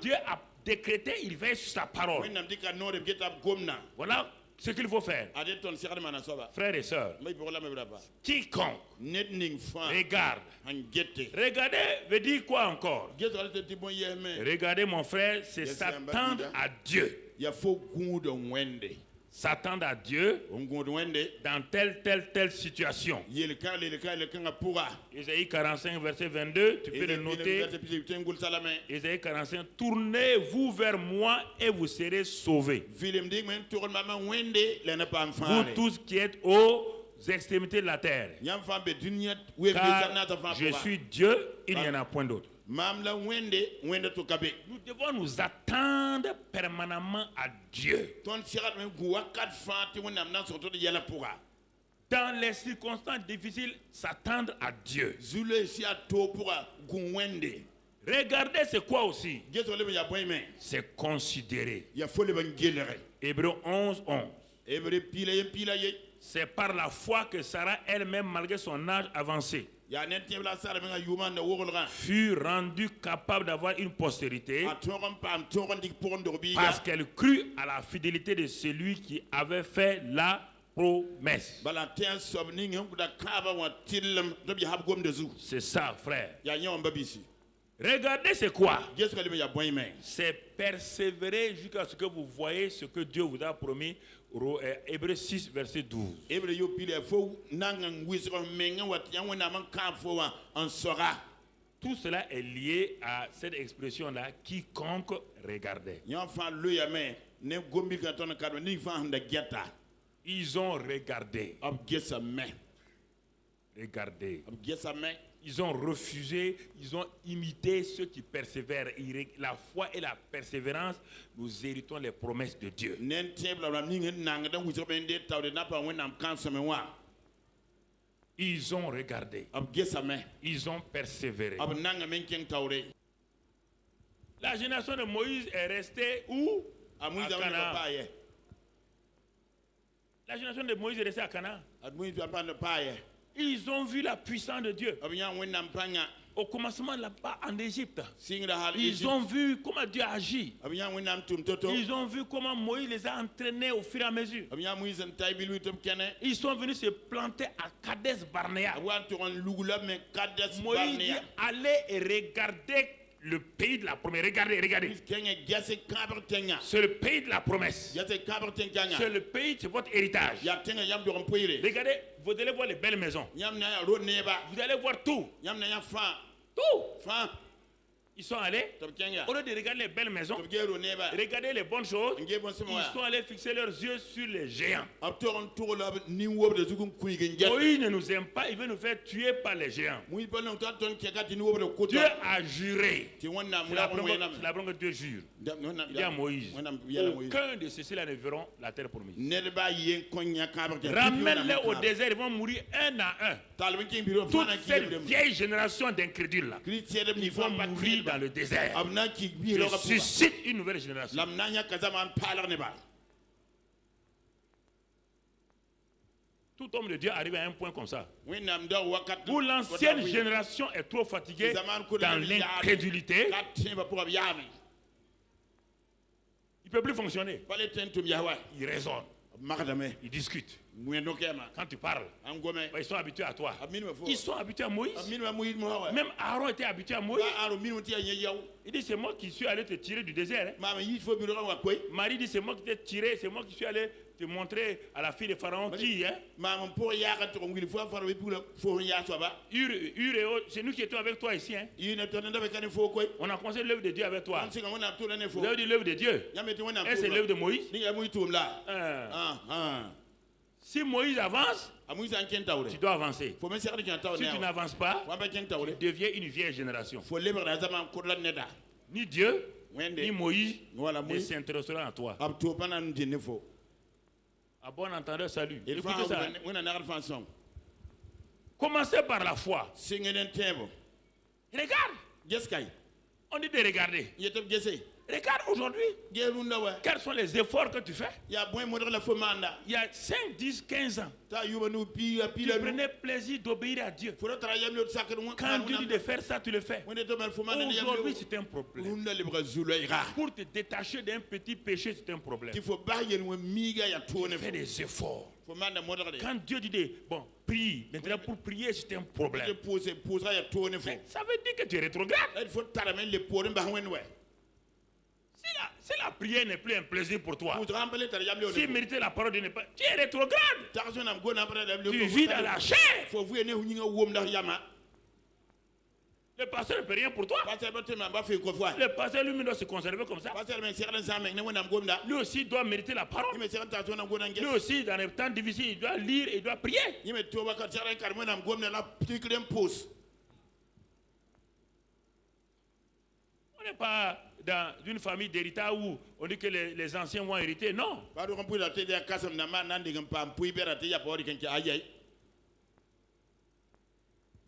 S1: Dieu a décrété, il veille sur sa parole. Voilà ce qu'il faut faire. Frères et sœurs, quiconque regarde. Regarder veut dire quoi encore? Regardez mon frère, c'est s'attendre à Dieu. S'attendre à Dieu dans telle situation. Ésaïe 45, verset 22, tu peux le noter. Ésaïe 45, tournez-vous vers moi et vous serez sauvés. Vous tous qui êtes aux extrémités de la terre. Car je suis Dieu, il n'y en a point d'autre. Nous devons nous attendre permanemment à Dieu. Dans les circonstances difficiles, s'attendre à Dieu. Regardez c'est quoi aussi? C'est considérer. Hébreux 11, 11. C'est par la foi que Sarah elle-même, malgré son âge avancé, fut rendue capable d'avoir une postérité parce qu'elle crut à la fidélité de celui qui avait fait la promesse. C'est ça, frère. Regardez c'est quoi? C'est persévérer jusqu'à ce que vous voyez ce que Dieu vous a promis. Hébreux 6, verset 12. Tout cela est lié à cette expression-là, quiconque regardait. Ils ont regardé. Regardez. Ils ont refusé, ils ont imité ceux qui persévèrent. La foi et la persévérance, nous héritons les promesses de Dieu. Ils ont regardé. Ils ont persévéré. La génération de Moïse est restée où? À Canaan. La génération de Moïse est restée à Canaan. Ils ont vu la puissance de Dieu. Au commencement là-bas en Égypte, ils ont vu comment Dieu agit. Ils ont vu comment Moïse les a entraînés au fur et à mesure. Ils sont venus se planter à Kadesh Barnea. Moïse dit allez et regardez le pays de la promesse. Regardez. C'est le pays de la promesse. C'est le pays, c'est votre héritage. Regardez, vous allez voir les belles maisons. Vous allez voir tout. Tout. Ils sont allés, au lieu de regarder les belles maisons, regarder les bonnes choses, ils sont allés fixer leurs yeux sur les géants. Moïse ne nous aime pas, il veut nous faire tuer par les géants. Dieu a juré. C'est la première que Dieu jure. Il dit à Moïse, aucun de ceux-là ne verront la terre promise. Ramène-les au désert, ils vont mourir un à un. Toute cette vieille génération d'incrédules là, ils vont mourir dans le désert. Je suscite une nouvelle génération. Tout homme de Dieu arrive à un point comme ça, où l'ancienne génération est trop fatiguée dans l'incrédulité. Il ne peut plus fonctionner. Il raisonne. Ils discutent. Quand tu parles, ils sont habitués à toi. Ils sont habitués à Moïse. Même Aaron était habitué à Moïse. Il dit c'est moi qui suis allé te tirer du désert. Marie dit c'est moi qui t'ai tiré, c'est moi qui suis allé te montrer à la fille de Pharaon qui est. C'est nous qui étions avec toi ici. On a commencé l'œuvre de Dieu avec toi. L'œuvre de Dieu. Et c'est l'œuvre de Moïse. Si Moïse avance, tu dois avancer. Si tu n'avances pas, tu deviens une vieille génération. Ni Dieu, ni Moïse ne s'intéresseront à toi. À bon entendeur, salut. Écoutez ça. Commencez par la foi. Regarde. On dit de regarder. Regarde aujourd'hui. Quels sont les efforts que tu fais? Il y a 5, 10, 15 ans, tu prenais plaisir d'obéir à Dieu. Quand Dieu dit de faire ça, tu le fais. Aujourd'hui, c'est un problème. Pour te détacher d'un petit péché, c'est un problème. Tu fais des efforts. Quand Dieu dit bon, prie, maintenant pour prier, c'est un problème. Ça veut dire que tu es rétrograde. Si la prière n'est plus un plaisir pour toi, si mériter la parole de Dieu n'est pas, tu es rétrograde. Tu vis dans la chair. Le pasteur ne peut rien pour toi. Le pasteur lui-même doit se conserver comme ça. Lui aussi doit mériter la parole. Lui aussi, dans les temps difficiles, il doit lire et il doit prier. On n'est pas dans une famille d'héritage où on dit que les anciens vont hériter. Non.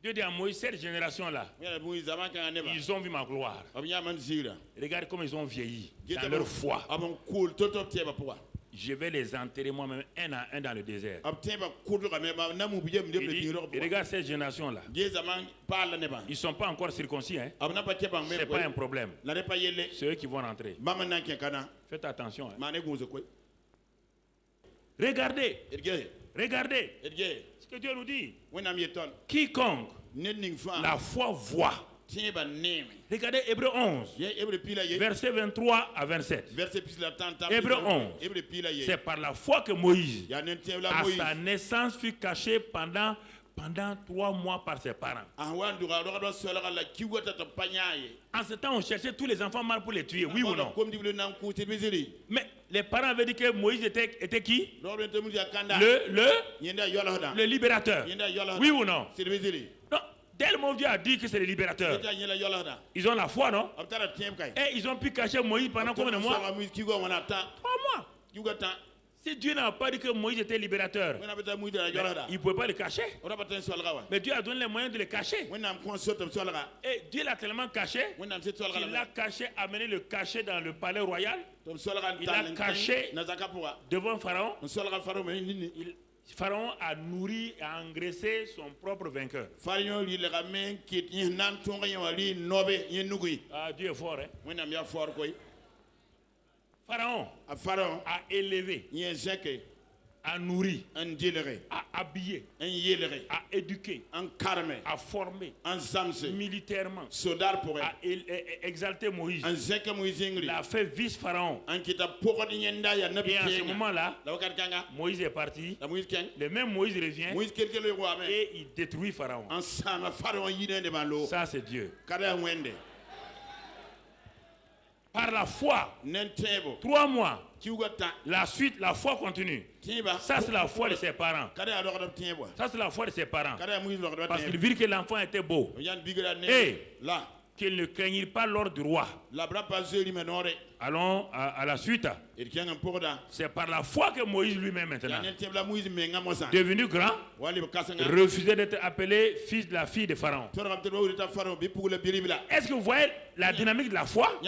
S1: Dieu dit à Moïse, cette génération-là, ils ont vu ma gloire. Regarde comme ils ont vieilli dans leur foi. Je vais les enterrer moi-même un à un dans le désert. Et regarde cette génération-là. Ils ne sont pas encore circoncis. Ce n'est pas un problème. C'est eux qui vont rentrer. Faites attention. Regardez. Ce que Dieu nous dit. Quiconque la foi voit. Regardez Hébreux 11, verset 23 à 27. Hébreux 11, c'est par la foi que Moïse, à sa naissance, fut caché pendant 3 mois par ses parents. En ce temps, on cherchait tous les enfants mâles pour les tuer, oui ou non? Mais les parents avaient dit que Moïse était qui? Le libérateur. Oui ou non? Non. Tellement Dieu a dit que c'est le libérateur. Ils ont la foi, non? Et ils ont pu cacher Moïse pendant combien de mois? 3 mois. Si Dieu n'a pas dit que Moïse était libérateur, il ne pouvait pas le cacher. Mais Dieu a donné les moyens de le cacher. Et Dieu l'a tellement caché qu'il l'a caché, amené le cacher dans le palais royal. Il l'a caché devant Pharaon. Pharaon a nourri et a engraissé son propre vainqueur. Ah, Dieu est fort, hein? Pharaon a élevé, a nourri, a habillé, a éduqué, a formé militairement, a exalté Moïse, l'a fait vice-pharaon. Et à ce moment-là, Moïse est parti, le même Moïse revient et il détruit Pharaon. Ça, c'est Dieu. Par la foi, 3 mois, la suite, la foi continue. Ça, c'est la foi de ses parents. Ça, c'est la foi de ses parents. Parce qu'ils virent que l'enfant était beau. Et qu'il ne craignit pas l'ordre du roi. Allons à la suite. C'est par la foi que Moïse lui-même maintenant, devenu grand, refusait d'être appelé fils de la fille de Pharaon. Est-ce que vous voyez la dynamique de la foi?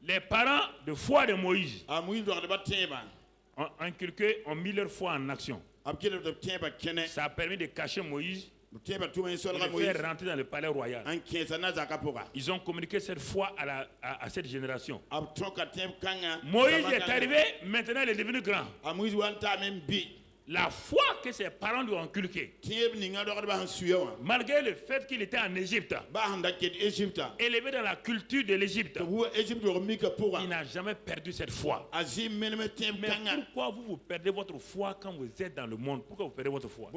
S1: Les parents de foi de Moïse ont inculqué, ont mis leur foi en action. Ça a permis de cacher Moïse, de le faire rentrer dans le palais royal. Ils ont communiqué cette foi à cette génération. Moïse est arrivé, maintenant il est devenu grand. La foi que ses parents lui ont inculquée, malgré le fait qu'il était en Égypte, élevé dans la culture de l'Égypte, il n'a jamais perdu cette foi. Mais pourquoi vous perdez votre foi quand vous êtes dans le monde? Pourquoi vous perdez votre foi?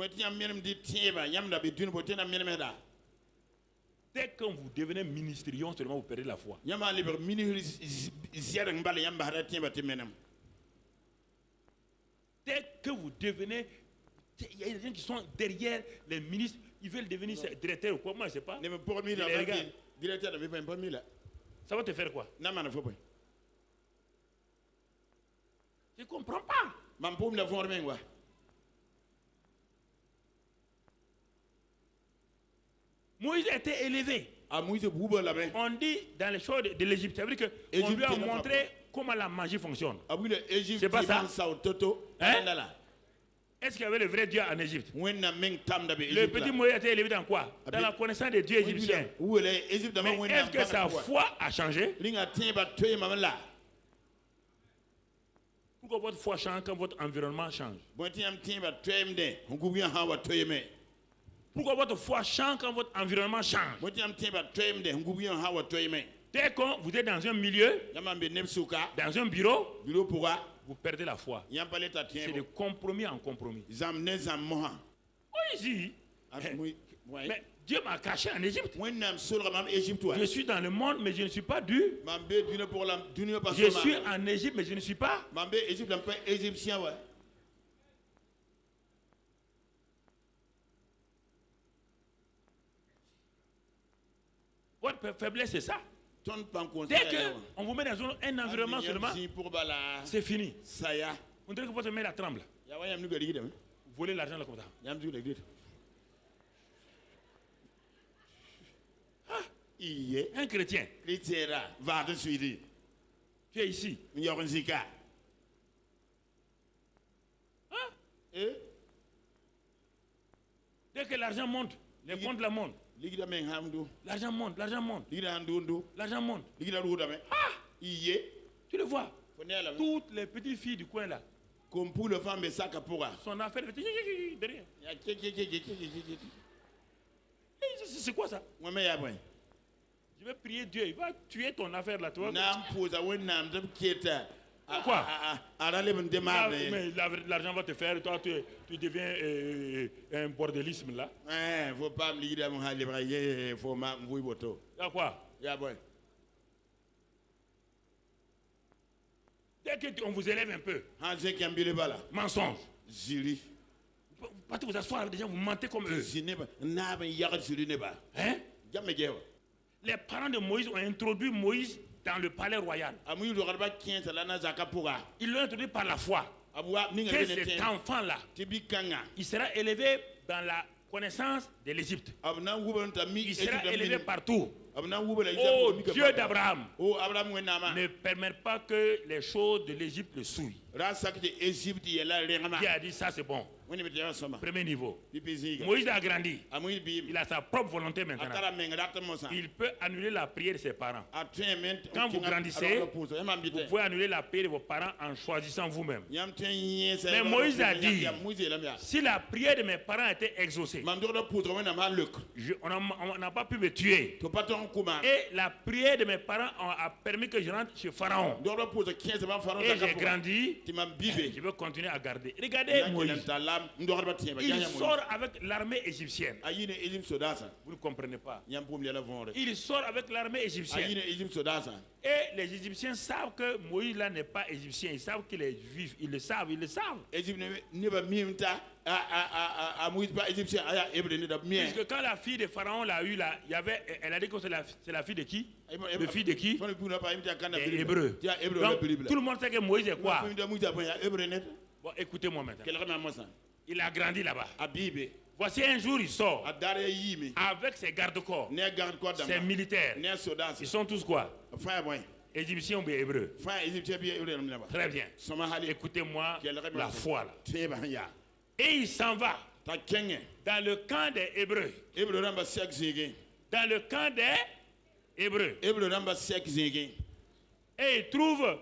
S1: Dès que vous devenez ministrion, seulement vous perdez la foi. Dès que vous devenez, il y a des gens qui sont derrière les ministres, ils veulent devenir directeur ou quoi, moi je ne sais pas. Ça va te faire quoi? Je ne comprends pas. Moïse a été élevé. On dit dans les choses de l'Égypte, ça veut dire qu'on lui a montré comment la magie fonctionne. C'est pas ça? Hein? Est-ce qu'il y avait le vrai Dieu en Égypte? Le petit Moïse a été élevé dans quoi? Dans la connaissance des dieux égyptiens. Mais est-ce que sa foi a changé? Pourquoi votre foi change quand votre environnement change? Pourquoi votre foi change quand votre environnement change? Dès que vous êtes dans un milieu, dans un bureau, vous perdez la foi. C'est de compromis en compromis. Ici, mais Dieu m'a caché en Égypte. Je suis dans le monde, mais je ne suis pas du. Je suis en Égypte, mais je ne suis pas. Votre faiblesse, c'est ça. Dès qu'on vous met dans un environnement seulement, c'est fini. On dirait que votre main la tremble. Vous volez l'argent là comme ça. Un chrétien. Tu es ici. Dès que l'argent monte, les comptes la montent. L'argent monte, l'argent monte. L'argent monte. Tu le vois. Toutes les petites filles du coin là. Son affaire est derrière. C'est quoi ça? Je vais prier Dieu, il va tuer ton affaire là, toi. Quoi? Mais l'argent va te faire, toi tu deviens un bordelisme là.
S2: Faut pas me dire à faut
S1: quoi? Dès qu'on vous élève un peu, mensonge. Pas vous asseoir avec des gens, vous mentez comme eux. Hein? Les parents de Moïse ont introduit Moïse dans le palais royal. Ils l'ont introduit par la foi. Que cet enfant-là, il sera élevé dans la connaissance de l'Égypte. Il sera élevé partout. Oh, Dieu d'Abraham ne permet pas que les choses de l'Égypte le souillent. Qui a dit ça c'est bon. Premier niveau. Moïse a grandi. Il a sa propre volonté maintenant. Il peut annuler la prière de ses parents. Quand vous grandissez, vous pouvez annuler la prière de vos parents en choisissant vous-même. Mais Moïse a dit, si la prière de mes parents a été exaucée, on n'a pas pu me tuer. Et la prière de mes parents a permis que je rentre chez Pharaon. Et j'ai grandi, je veux continuer à garder. Regardez Moïse. Il sort avec l'armée égyptienne. Vous ne comprenez pas. Il sort avec l'armée égyptienne. Et les Égyptiens savent que Moïse là n'est pas égyptien. Ils savent qu'il est juif. Ils le savent. Ils le savent. Puisque quand la fille de Pharaon l'a eu là, elle a dit que c'est la fille de qui? Le fille de qui? Des Hébreux. Donc, tout le monde sait que Moïse est quoi? Bon, écoutez-moi maintenant. Il a grandi là-bas. Voici un jour, il sort avec ses garde-corps, ses militaires. Ils sont tous quoi? Égyptiens ou bien hébreux? Très bien. Écoutez-moi la foi là. Et il s'en va dans le camp des Hébreux. Dans le camp des Hébreux. Et il trouve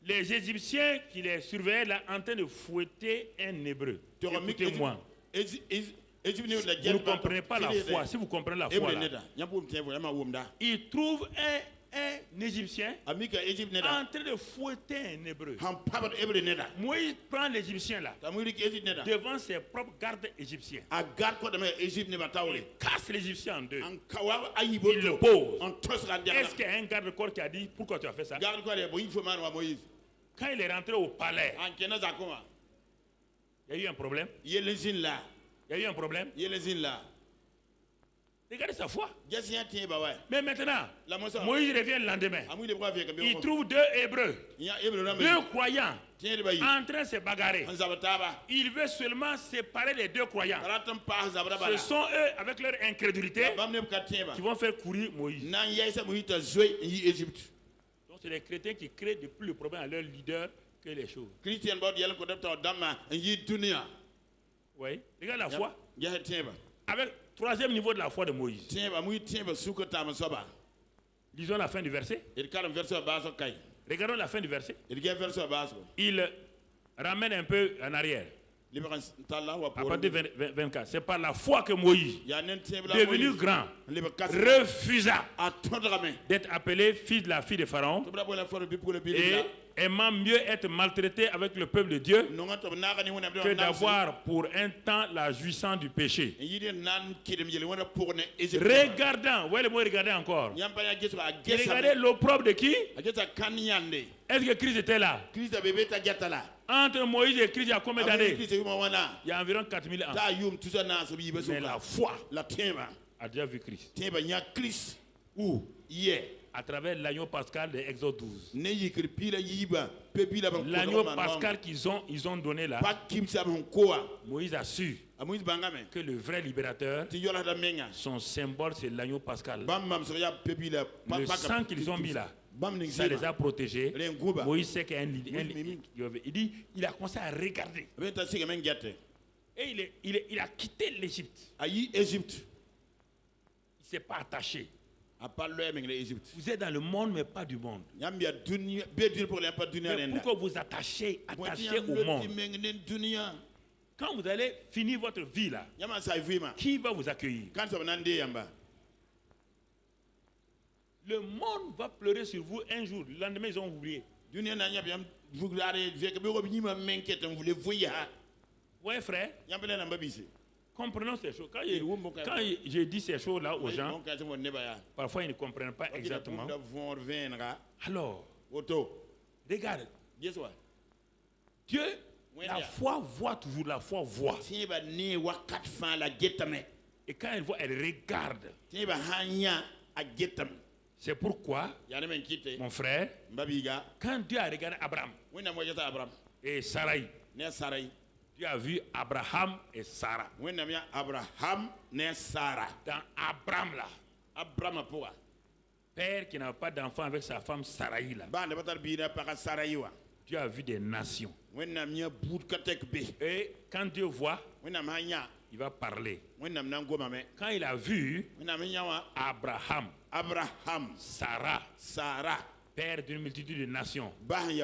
S1: les Égyptiens qui les surveillaient là en train de fouetter un Hébreu. Écoutez-moi. Vous ne comprenez pas la foi. Si vous comprenez la foi là, il trouve un Égyptien en train de fouetter un Hébreu. Moïse prend l'Égyptien là devant ses propres gardes égyptiens. Il casse l'Égyptien en deux. Il le pose. Est-ce qu'il y a un garde-corps qui a dit pourquoi tu as fait ça? Quand il est rentré au palais, il y a eu un problème. Il y a eu un problème. Regardez sa foi. Mais maintenant, Moïse revient le lendemain. Il trouve deux Hébreux, deux croyants, en train de se bagarrer. Il veut seulement séparer les deux croyants. Ce sont eux, avec leur incrédulité, qui vont faire courir Moïse. Donc c'est les chrétiens qui créent depuis le problème à leur leader que les choses. Oui, regarde la foi. Avec troisième niveau de la foi de Moïse. Lisons la fin du verset. Regardons la fin du verset. Il ramène un peu en arrière. À partir de 24. C'est par la foi que Moïse, devenu grand, refusa d'être appelé fils de la fille de Pharaon et aimant mieux être maltraité avec le peuple de Dieu que d'avoir pour un temps la jouissance du péché. Regardant, ouais, le mot regarder encore. Regardez l'opprobre de qui? Est-ce que Christ était là? Entre Moïse et Christ, il y a combien d'années? Il y a environ 4000 ans. Mais la foi a déjà vu Christ. Où? À travers l'agneau pascal de Exode 12. L'agneau pascal qu'ils ont donné là, Moïse a su que le vrai libérateur, son symbole c'est l'agneau pascal. Le sang qu'ils ont mis là, ça les a protégés. Moïse sait qu'il y a un il dit, il a commencé à regarder. Et il a quitté l'Égypte. Il ne s'est pas attaché. Vous êtes dans le monde, mais pas du monde. Mais pourquoi vous attachez au monde? Quand vous allez finir votre vie là, qui va vous accueillir? Le monde va pleurer sur vous un jour. Le lendemain, ils ont oublié. Oui, frère. Comprenons ces choses. Quand je dis ces choses-là aux gens, parfois ils ne comprennent pas exactement. Alors, regarde. Dieu, la foi voit toujours, la foi voit. Et quand elle voit, elle regarde. C'est pourquoi, mon frère, quand Dieu a regardé Abraham et Sarai, Dieu a vu Abraham et Sarah. Dans Abraham là, père qui n'a pas d'enfant avec sa femme Sarai là, Dieu a vu des nations. Et quand Dieu voit, il va parler. Quand il a vu Abraham, Sarah, père d'une multitude de nations, Dieu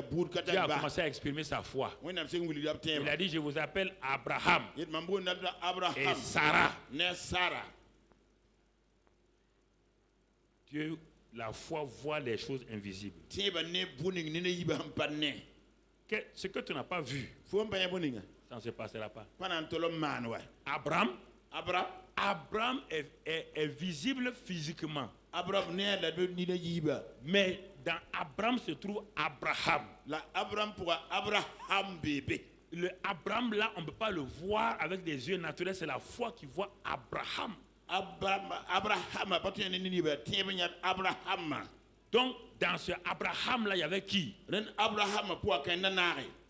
S1: a commencé à exprimer sa foi. Il a dit, je vous appelle Abraham et Sarah. Dieu, la foi voit les choses invisibles. Ce que tu n'as pas vu, ça ne se passera pas. Abraham est visible physiquement. Mais dans Abraham se trouve Abraham. Le Abraham là, on ne peut pas le voir avec des yeux naturels. C'est la foi qui voit Abraham. Donc, dans ce Abraham là, il y avait qui?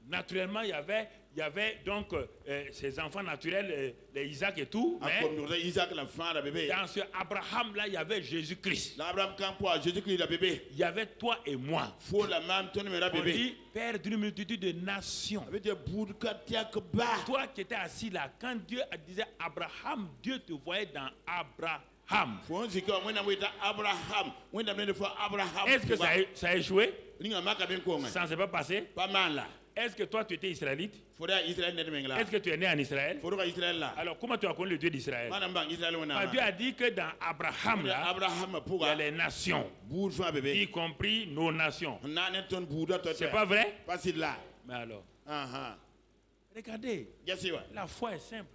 S1: Naturellement, il y avait donc ses enfants naturels, les Isaac et tout. Mais dans ce Abraham là, il y avait Jésus-Christ. Il y avait toi et moi. On dit père d'une multitude de nations. Toi qui étais assis là, quand Dieu disait Abraham, Dieu te voyait dans Abraham. Est-ce que ça a échoué? Ça ne s'est pas passé? Est-ce que toi tu étais israélite? Est-ce que tu es né en Israël? Alors comment tu as connu le Dieu d'Israël? Dieu a dit que dans Abraham là, il y a les nations, y compris nos nations. C'est pas vrai? Mais alors, regardez, la foi est simple.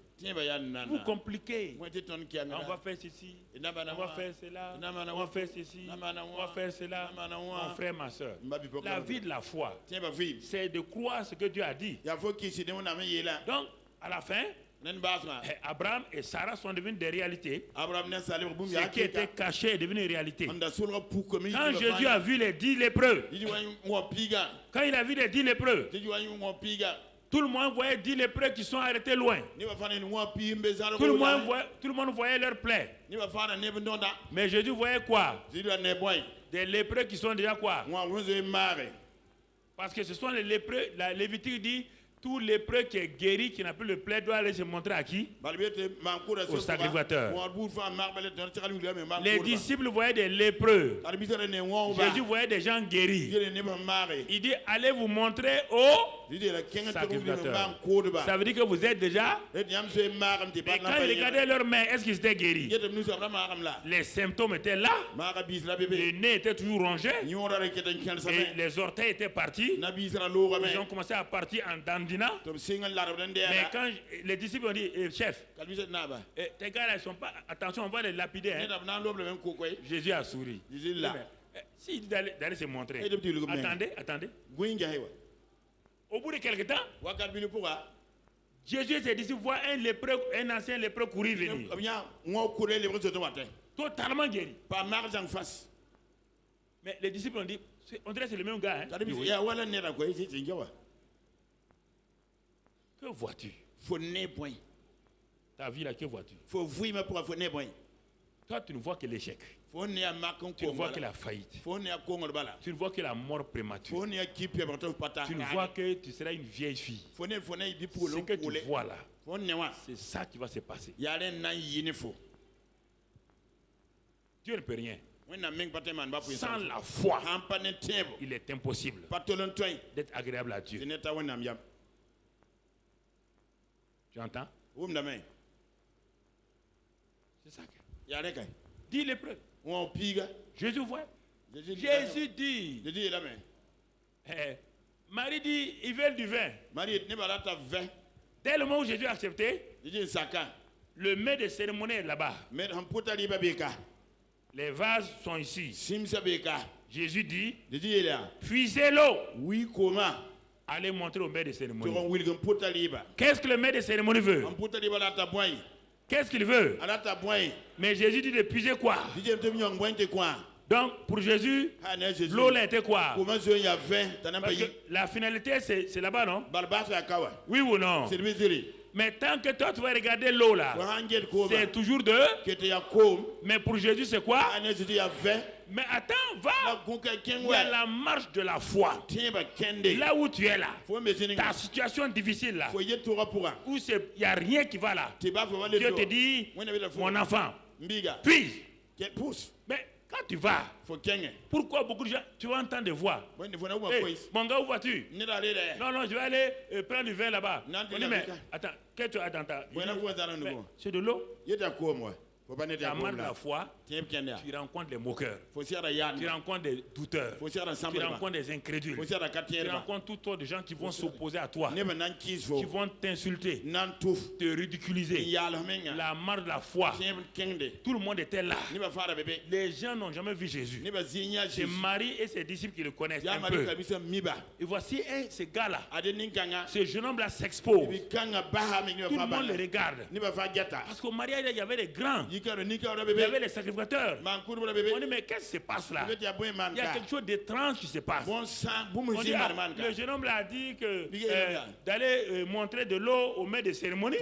S1: Vous compliquez. On va faire ceci, on va faire cela, on va faire ceci, on va faire cela. Mon frère, ma soeur, la vie de la foi, c'est de croire ce que Dieu a dit. Donc, à la fin, Abraham et Sarah sont devenus des réalités. Ce qui était caché est devenu une réalité. Quand Jésus a vu les 10 lépreux, quand il a vu les 10 lépreux, tout le monde voyait 10 lépreux qui sont arrêtés loin. Tout le monde voyait leurs plaies. Mais Jésus voyait quoi? Des lépreux qui sont déjà quoi? Parce que ce sont les lépreux. La Lévitique dit tout lépreux qui est guéri, qui n'a plus le plaie, doit aller se montrer à qui? Au sacrificateur. Les disciples voyaient des lépreux. Jésus voyait des gens guéris. Il dit allez vous montrer au sacrificateur. Ça veut dire que vous êtes déjà. Et quand ils regardaient leurs mains, est-ce qu'ils étaient guéris? Les symptômes étaient là. Le nez était toujours rongé. Et les orteils étaient partis. Ils ont commencé à partir en dandina. Mais quand les disciples ont dit chef, tes gars là, ils sont pas. Attention, on va les lapider. Hein. Jésus a souri. S'il dit d'aller se montrer, attendez. Au bout de quelques temps, Jésus et ses disciples voient un ancien lépreux courir venir. Totalement guéri. Mais les disciples ont dit, on dirait que c'est le même gars. Hein? Que vois-tu? Ta vie là, que vois-tu? Toi, tu ne vois que l'échec. Tu ne vois que la faillite. Tu ne vois que la mort prématurée. Tu ne vois que tu seras une vieille fille. Ce que tu vois là, c'est ça qui va se passer. Dieu ne peut rien. Sans la foi, il est impossible d'être agréable à Dieu. Tu entends? C'est ça. 10 lépreux. Jésus voit. Jésus dit. Marie dit, ils veulent du vin. Dès le moment où Jésus a accepté, le maître de cérémonie est là-bas. Les vases sont ici. Jésus dit, puisez l'eau. Allez montrer au maître de cérémonie. Qu'est-ce que le maître de cérémonie veut? Qu'est-ce qu'il veut? Mais Jésus dit de puiser quoi? Donc pour Jésus, l'eau là était quoi? Parce que la finalité c'est là-bas, non? Oui ou non? Mais tant que toi tu vas regarder l'eau là, c'est toujours de. Mais pour Jésus c'est quoi? Mais attends, va. Il y a la marche de la foi. Là où tu es là, ta situation difficile là, où il n'y a rien qui va là. Dieu te dit, mon enfant, puis, mais quand tu vas, pourquoi beaucoup de gens, tu vas entendre des voix. Hey, mon gars, où vas-tu? Non, non, je vais aller prendre du vin là-bas. Mais attends, qu'est-ce que tu as dans ta... C'est de l'eau. La marche de la foi, tu rencontres les moqueurs, tu rencontres des douteurs, tu rencontres des incrédules, tu rencontres tout autre de gens qui vont s'opposer à toi, qui vont t'insulter, te ridiculiser. La marche de la foi, tout le monde était là. Les gens n'ont jamais vu Jésus. C'est Marie et ses disciples qui le connaissent un peu. Et voici ce gars-là, ce jeune homme-là s'expose. Tout le monde le regarde. Parce qu'au mariage, il y avait les grands. Il y avait les sacrificateurs. On dit, mais qu'est-ce qui se passe là? Il y a quelque chose d'étrange qui se passe. On dit, le jeune homme a dit que d'aller montrer de l'eau au maître de cérémonie.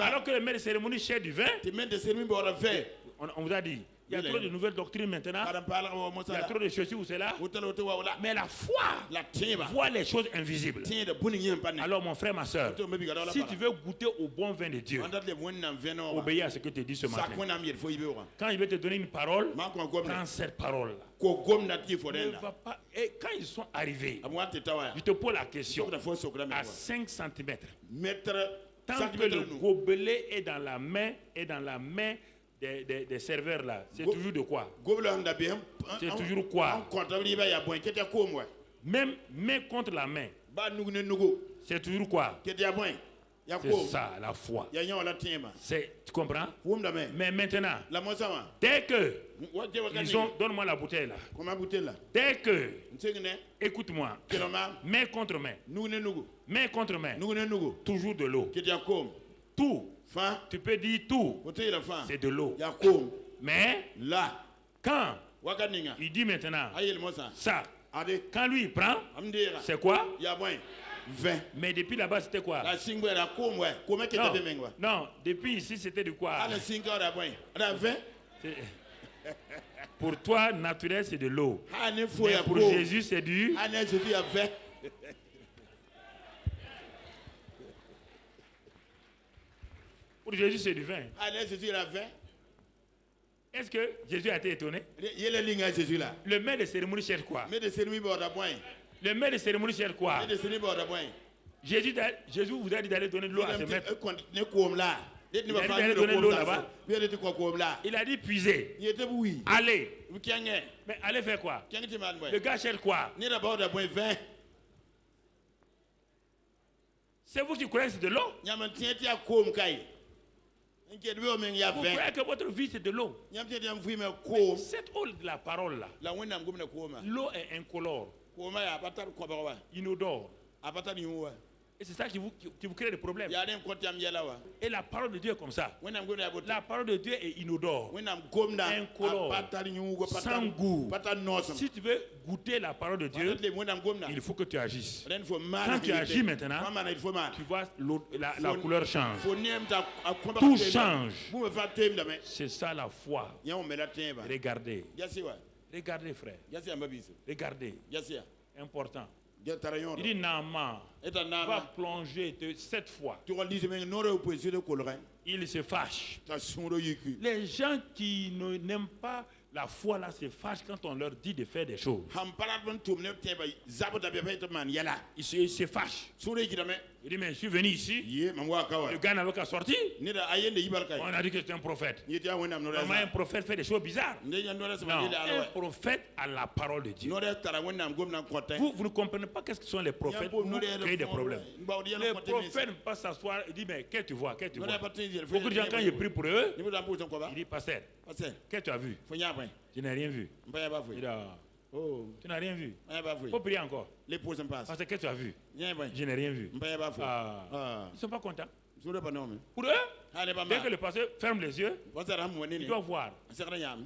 S1: Alors que le maître de cérémonie cherche du vin. On vous a dit. Il y a trop de nouvelles doctrines maintenant. Il y a trop de choses ou cela. Mais la foi voit les choses invisibles. Alors mon frère, ma soeur, si tu veux goûter au bon vin de Dieu, obéis à ce que je te dis ce matin. Quand il veut te donner une parole, prends cette parole-là. Et quand ils sont arrivés, je te pose la question. À 5 cm, tant que le gobelet est dans la main, des serveurs là, c'est toujours de quoi? C'est toujours quoi? Même main contre la main. C'est toujours quoi? C'est ça, la foi. Tu comprends? Mais maintenant, dès que ils ont, donne-moi la bouteille là. Dès que, écoute-moi, main contre main, main contre main, toujours de l'eau. Tout. Tu peux dire tout, c'est de l'eau. Mais là, quand il dit maintenant ça, quand lui il prend, c'est quoi? Mais depuis là-bas c'était quoi? Non, depuis ici c'était du quoi? Pour toi, naturel c'est de l'eau. Mais pour Jésus c'est du... Pour Jésus, c'est du vin. Est-ce que Jésus a été étonné? Le maître de cérémonie cherche quoi? Le maître de cérémonie cherche quoi? Jésus vous a dit d'aller donner de l'eau à ce maître. Il a dit d'aller donner de l'eau là-bas. Il a dit puiser. Allez. Mais allez faire quoi? Le gars cherche quoi? C'est vous qui connaissez de l'eau? Vous croyez que votre vie c'est de l'eau. Cette eau de la parole là, l'eau est incolore, inodore. Et c'est ça qui vous crée des problèmes. Et la parole de Dieu est comme ça. La parole de Dieu est inodore, incolore, sans goût. Si tu veux goûter la parole de Dieu, il faut que tu agisses. Quand tu agis maintenant, tu vois la couleur change. Tout change. C'est ça la foi. Regardez. Regardez frère. Regardez. Important. Il dit Naaman va plonger 7 fois. Il se fâche. Les gens qui n'aiment pas la foi là se fâchent quand on leur dit de faire des choses. Ils se fâchent. Il dit mais je suis venu ici. Le gars n'avait qu'à sortir. On a dit que c'était un prophète. Comment un prophète fait des choses bizarres? Non, un prophète a la parole de Dieu. Vous ne comprenez pas qu'est-ce que sont les prophètes pour créer des problèmes. Les prophètes ne peuvent pas s'asseoir et dire mais qu'est-ce que tu vois? Beaucoup de gens quand ils prient pour eux, ils disent pasteur, qu'est-ce que tu as vu? Je n'ai rien vu. Tu n'as rien vu. Il faut prier encore. Parce que qu'est-ce que tu as vu? Je n'ai rien vu. Ils ne sont pas contents. Pour eux, dès que le pasteur ferme les yeux, il doit voir.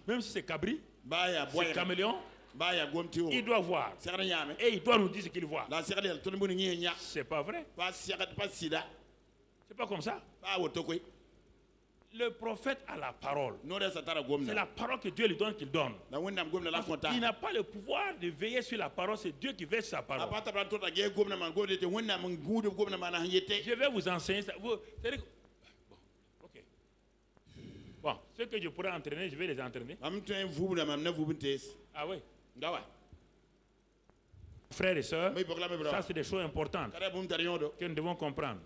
S1: Même si c'est cabri, c'est caméléon, Il doit voir. Et il doit nous dire ce qu'il voit. C'est pas vrai. C'est pas comme ça. Le prophète a la parole. C'est la parole que Dieu lui donne qu'il donne. Il n'a pas le pouvoir de veiller sur la parole, c'est Dieu qui veille sur sa parole. Je vais vous enseigner ça. Bon, ce que je pourrais entraîner, je vais les entraîner. Ah oui. Frères et sœurs, ça c'est des choses importantes que nous devons comprendre.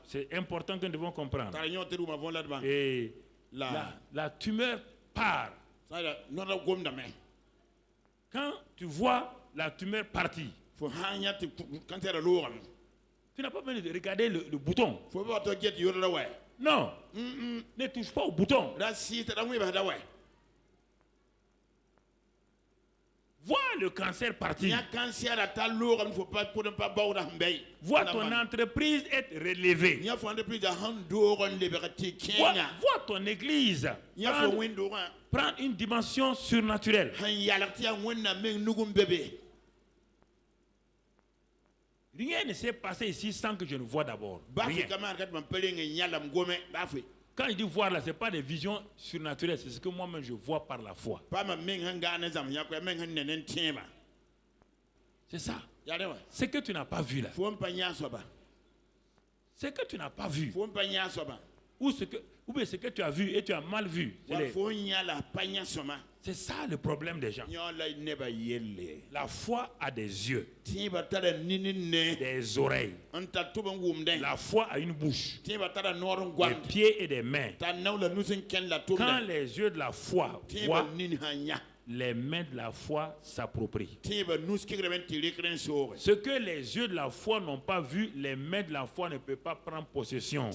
S1: C'est important que nous devons comprendre. Et la tumeur part. Quand tu vois la tumeur partir, tu n'as pas besoin de regarder le bouton. Non, ne touche pas au bouton. Vois le cancer partir. Vois ton entreprise être relevée. Vois ton église prendre une dimension surnaturelle. Rien ne s'est passé ici sans que je ne vois d'abord. Rien. Quand je dis voir là, ce n'est pas des visions surnaturelles, c'est ce que moi-même je vois par la foi. C'est ça. Ce que tu n'as pas vu là. Ce que tu n'as pas vu. Ou bien ce que tu as vu et tu as mal vu. C'est ça le problème des gens. La foi a des yeux, des oreilles. La foi a une bouche, des pieds et des mains. Quand les yeux de la foi voient, les mains de la foi s'approprient. Ce que les yeux de la foi n'ont pas vu, les mains de la foi ne peuvent pas prendre possession.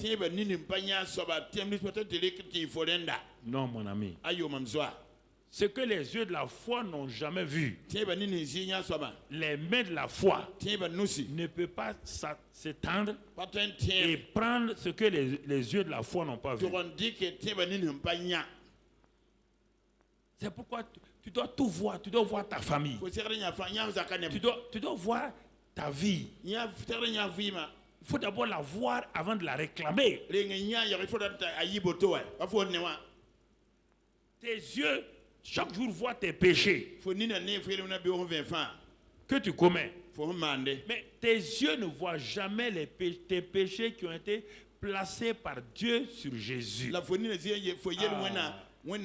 S1: Non, mon ami. Ce que les yeux de la foi n'ont jamais vu, les mains de la foi ne peuvent pas s'étendre et prendre ce que les yeux de la foi n'ont pas vu. C'est pourquoi tu dois tout voir, tu dois voir ta famille. Tu dois voir ta vie. Il faut d'abord la voir avant de la réclamer. Tes yeux, chaque jour, voient tes péchés que tu commets. Mais tes yeux ne voient jamais tes péchés qui ont été placés par Dieu sur Jésus. On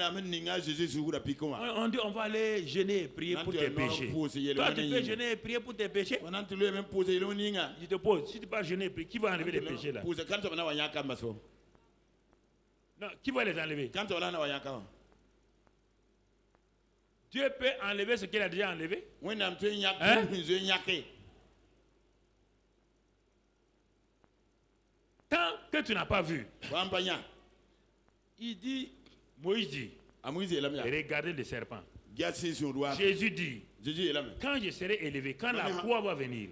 S1: dit on va aller jeûner et prier pour tes péchés. Toi, tu peux jeûner et prier pour tes péchés. Je te pose, si tu ne peux pas jeûner et prier, qui va enlever les péchés là? Non, qui va les enlever? Dieu peut enlever ce qu'il a déjà enlevé. Hein? Tant que tu n'as pas vu, il dit, Moïse dit, regardez le serpent. Jésus dit, quand je serai élevé, quand la croix va venir,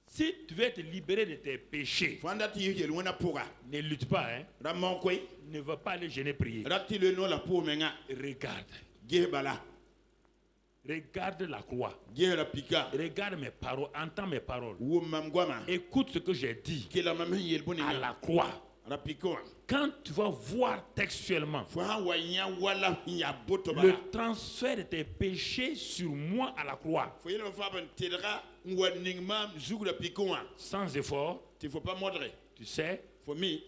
S1: si tu veux te libérer de tes péchés, ne lutte pas, hein? Ne va pas aller jeûner prier. Regarde. Regarde la croix. Regarde mes paroles, entends mes paroles. Écoute ce que j'ai dit à la croix. Quand tu vas voir textuellement le transfert de tes péchés sur moi à la croix, sans effort, tu sais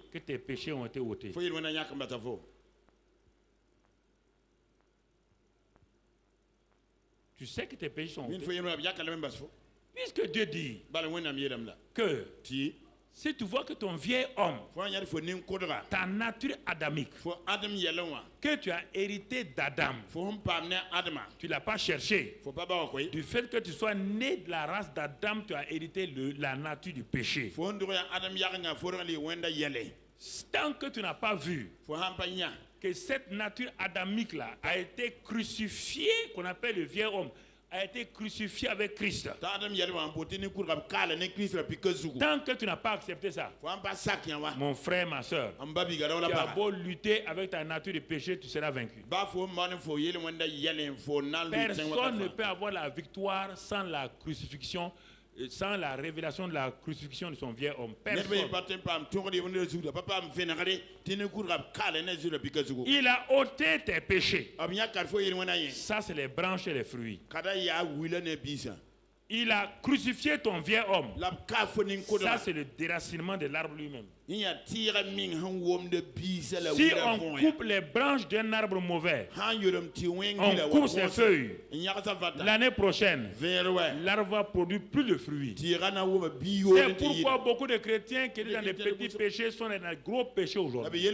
S1: que tes péchés ont été ôtés. Tu sais que tes péchés sont ôtés. Puisque Dieu dit que si tu vois que ton vieil homme, ta nature adamique, que tu as hérité d'Adam, tu ne l'as pas cherché. Du fait que tu sois né de la race d'Adam, tu as hérité la nature du péché. Tant que tu n'as pas vu que cette nature adamique-là a été crucifiée, qu'on appelle le vieil homme, a été crucifié avec Christ. Tant que tu n'as pas accepté ça, mon frère, ma soeur, tu as beau lutter avec ta nature de péché, tu seras vaincu. Personne ne peut avoir la victoire sans la crucifixion, sans la révélation de la crucifixion de son vieil homme. Personne. Il a ôté tes péchés. Ça, c'est les branches et les fruits. Il a crucifié ton vieil homme. Ça, c'est le déracinement de l'arbre lui-même. Si on coupe les branches d'un arbre mauvais, on coupe ses feuilles, l'année prochaine, l'arbre va produire plus de fruits. C'est pourquoi beaucoup de chrétiens qui étaient dans des petits péchés sont dans des gros péchés aujourd'hui. Ils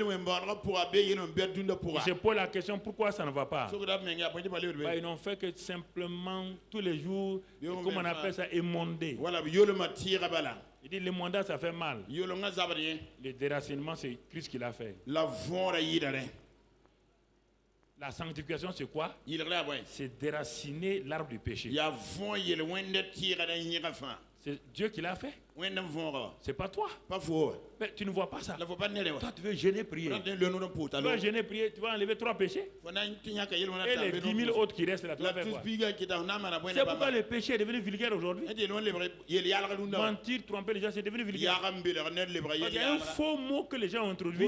S1: se posent la question pourquoi ça ne va pas. Ils n'ont fait que simplement tous les jours, comment on appelle ça, émonder. Il dit l'émondage ça fait mal. Le déracinement c'est Christ qui l'a fait. La sanctification c'est quoi? C'est déraciner l'arbre du péché. C'est Dieu qui l'a fait. C'est pas toi. Mais tu ne vois pas ça. Toi tu veux gêner prier. Tu veux gêner prier, tu vas enlever 3 péchés. Et les 10 000 autres qui restent là, tu vas faire quoi? C'est pourquoi le péché est devenu vulgaire aujourd'hui. Mentir, tromper les gens, c'est devenu vulgaire. Il y a un faux mot que les gens ont introduit.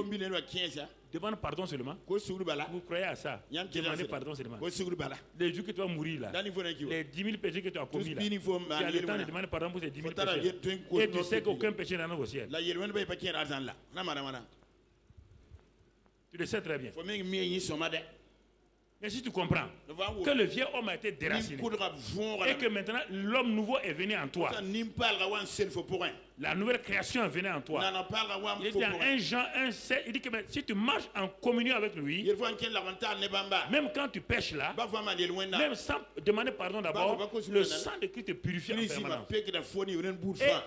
S1: Demande pardon seulement. Vous croyez à ça? Demandez pardon seulement. Les jours que tu vas mourir là, les 10 000 péchés que tu as commis là, tu as le temps de demander pardon pour ces 10 000 péchés. Et tu sais qu'aucun péché n'en au ciel. Tu le sais très bien. Mais si tu comprends que le vieux homme a été déraciné et que maintenant l'homme nouveau est venu en toi, la nouvelle création est venue en toi. Il dit dans 1 Jean 1,7, il dit que si tu marches en communion avec lui, même quand tu pêches là, même sans demander pardon d'abord, le sang de Christ te purifie en permanence. Et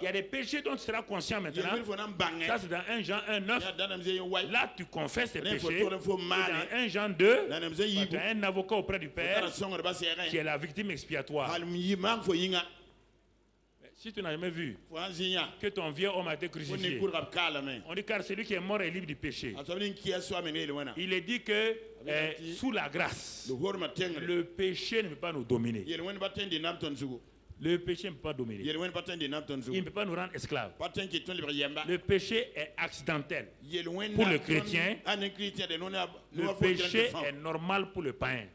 S1: il y a des péchés dont tu seras conscient maintenant. Ça c'est dans 1 Jean 1,9. Là tu confesses tes péchés. Et dans 1 Jean 2, tu as un avocat auprès du Père qui est la victime expiatoire. Si tu n'as jamais vu que ton vieux homme a été crucifié, on dit car celui qui est mort est libre du péché. Il est dit que sous la grâce, le péché ne peut pas nous dominer. Le péché ne peut pas dominer. Il ne peut pas nous rendre esclaves. Le péché est accidentel. Pour le chrétien, le péché est normal pour le païen.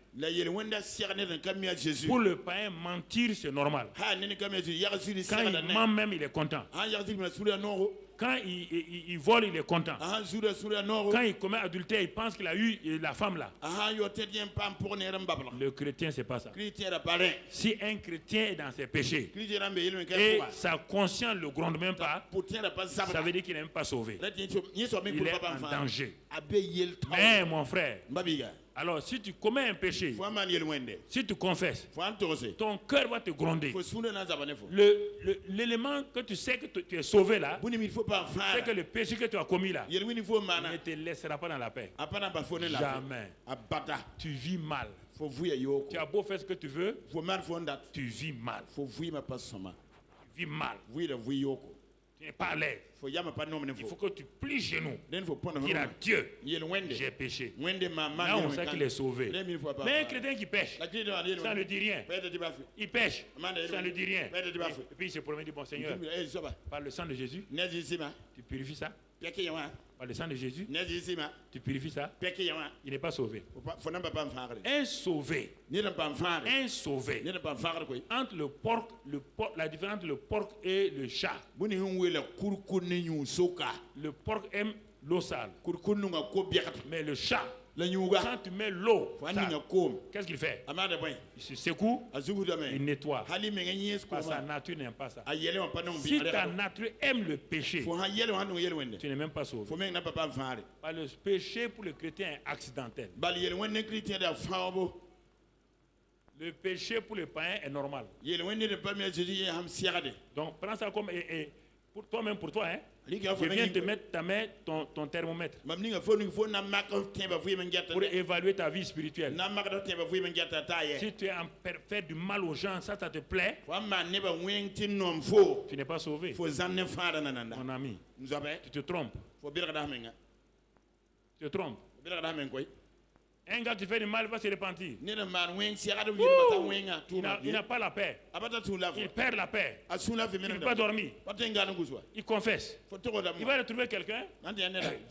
S1: Pour le païen, mentir c'est normal. Quand il ment même, il est content. Quand il vole, il est content. Quand il commet adultère, il pense qu'il a eu la femme là. Le chrétien, c'est pas ça. Si un chrétien est dans ses péchés et sa conscience ne le gronde même pas, ça veut dire qu'il n'est même pas sauvé. Il est en danger. Mais mon frère, alors si tu commets un péché, si tu confesses, ton cœur va te gronder. L'élément que tu sais que tu es sauvé là, c'est que le péché que tu as commis là ne te laissera pas dans la paix. Jamais. Tu vis mal. Tu as beau faire ce que tu veux, tu vis mal. Tu vis mal. Tu n'es pas à l'aise. Il faut que tu plies genoux. Dire à Dieu, j'ai péché. Là, on sait qu'il est sauvé. Mais un chrétien qui pêche, ça ne dit rien. Il pêche, ça ne dit rien. Et puis il se promet, dit, bon Seigneur, par le sang de Jésus, tu purifies ça. Par le sang de Jésus, tu purifies ça. Il n'est pas sauvé. Un sauvé. Entre le porc, la différence entre le porc et le chat. Le porc aime l'eau sale. Mais le chat, quand tu mets l'eau, qu'est-ce qu'il fait? Il se secoue, il nettoie. Parce que sa nature n'aime pas ça. Si ta nature aime le péché, tu n'es même pas sauvé. Le péché pour le chrétien est accidentel. Le péché pour le païen est normal. Donc prends ça comme Pour toi-même, pour toi, hein. Je viens te mettre ta main, ton thermomètre. Pour évaluer ta vie spirituelle. Si tu es en faire du mal aux gens, ça te plaît. Tu n'es pas sauvé. Mon ami. Tu te trompes. Tu te trompes. Un gars qui fait du mal va se repentir. Il n'a pas la paix. Il perd la paix. Il ne peut pas dormir. Il confesse. Il va retrouver quelqu'un.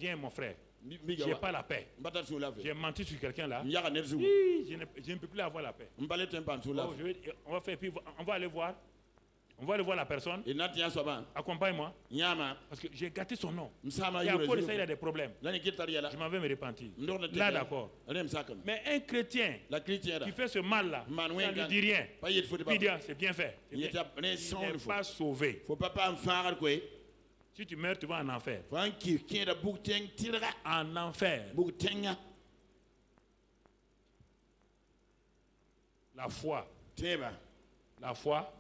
S1: Viens mon frère. Je n'ai pas la paix. J'ai menti sur quelqu'un là. Je ne peux plus avoir la paix. On va aller voir. On va aller voir la personne. Accompagne-moi. Parce que j'ai gâté son nom. Et à cause de ça, il a des problèmes. Je m'en vais me repentir. Là, d'accord. Mais un chrétien qui fait ce mal-là, ça ne lui dit rien. Il dit, c'est bien fait. Il n'est pas sauvé. Si tu meurs, tu vas en enfer. En enfer. La foi. La foi.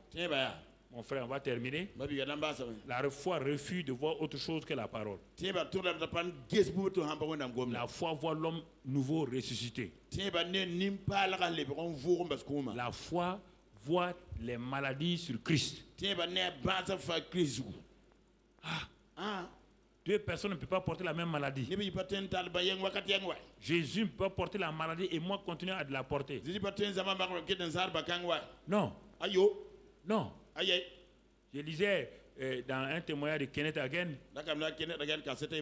S1: Mon frère, on va terminer. La foi refuse de voir autre chose que la parole. La foi voit l'homme nouveau ressuscité. La foi voit les maladies sur Christ. Deux personnes ne peuvent pas porter la même maladie. Jésus ne peut pas porter la maladie et moi continuer à la porter. Non. Non. Je lisais dans un témoignage de Kenneth Hagin,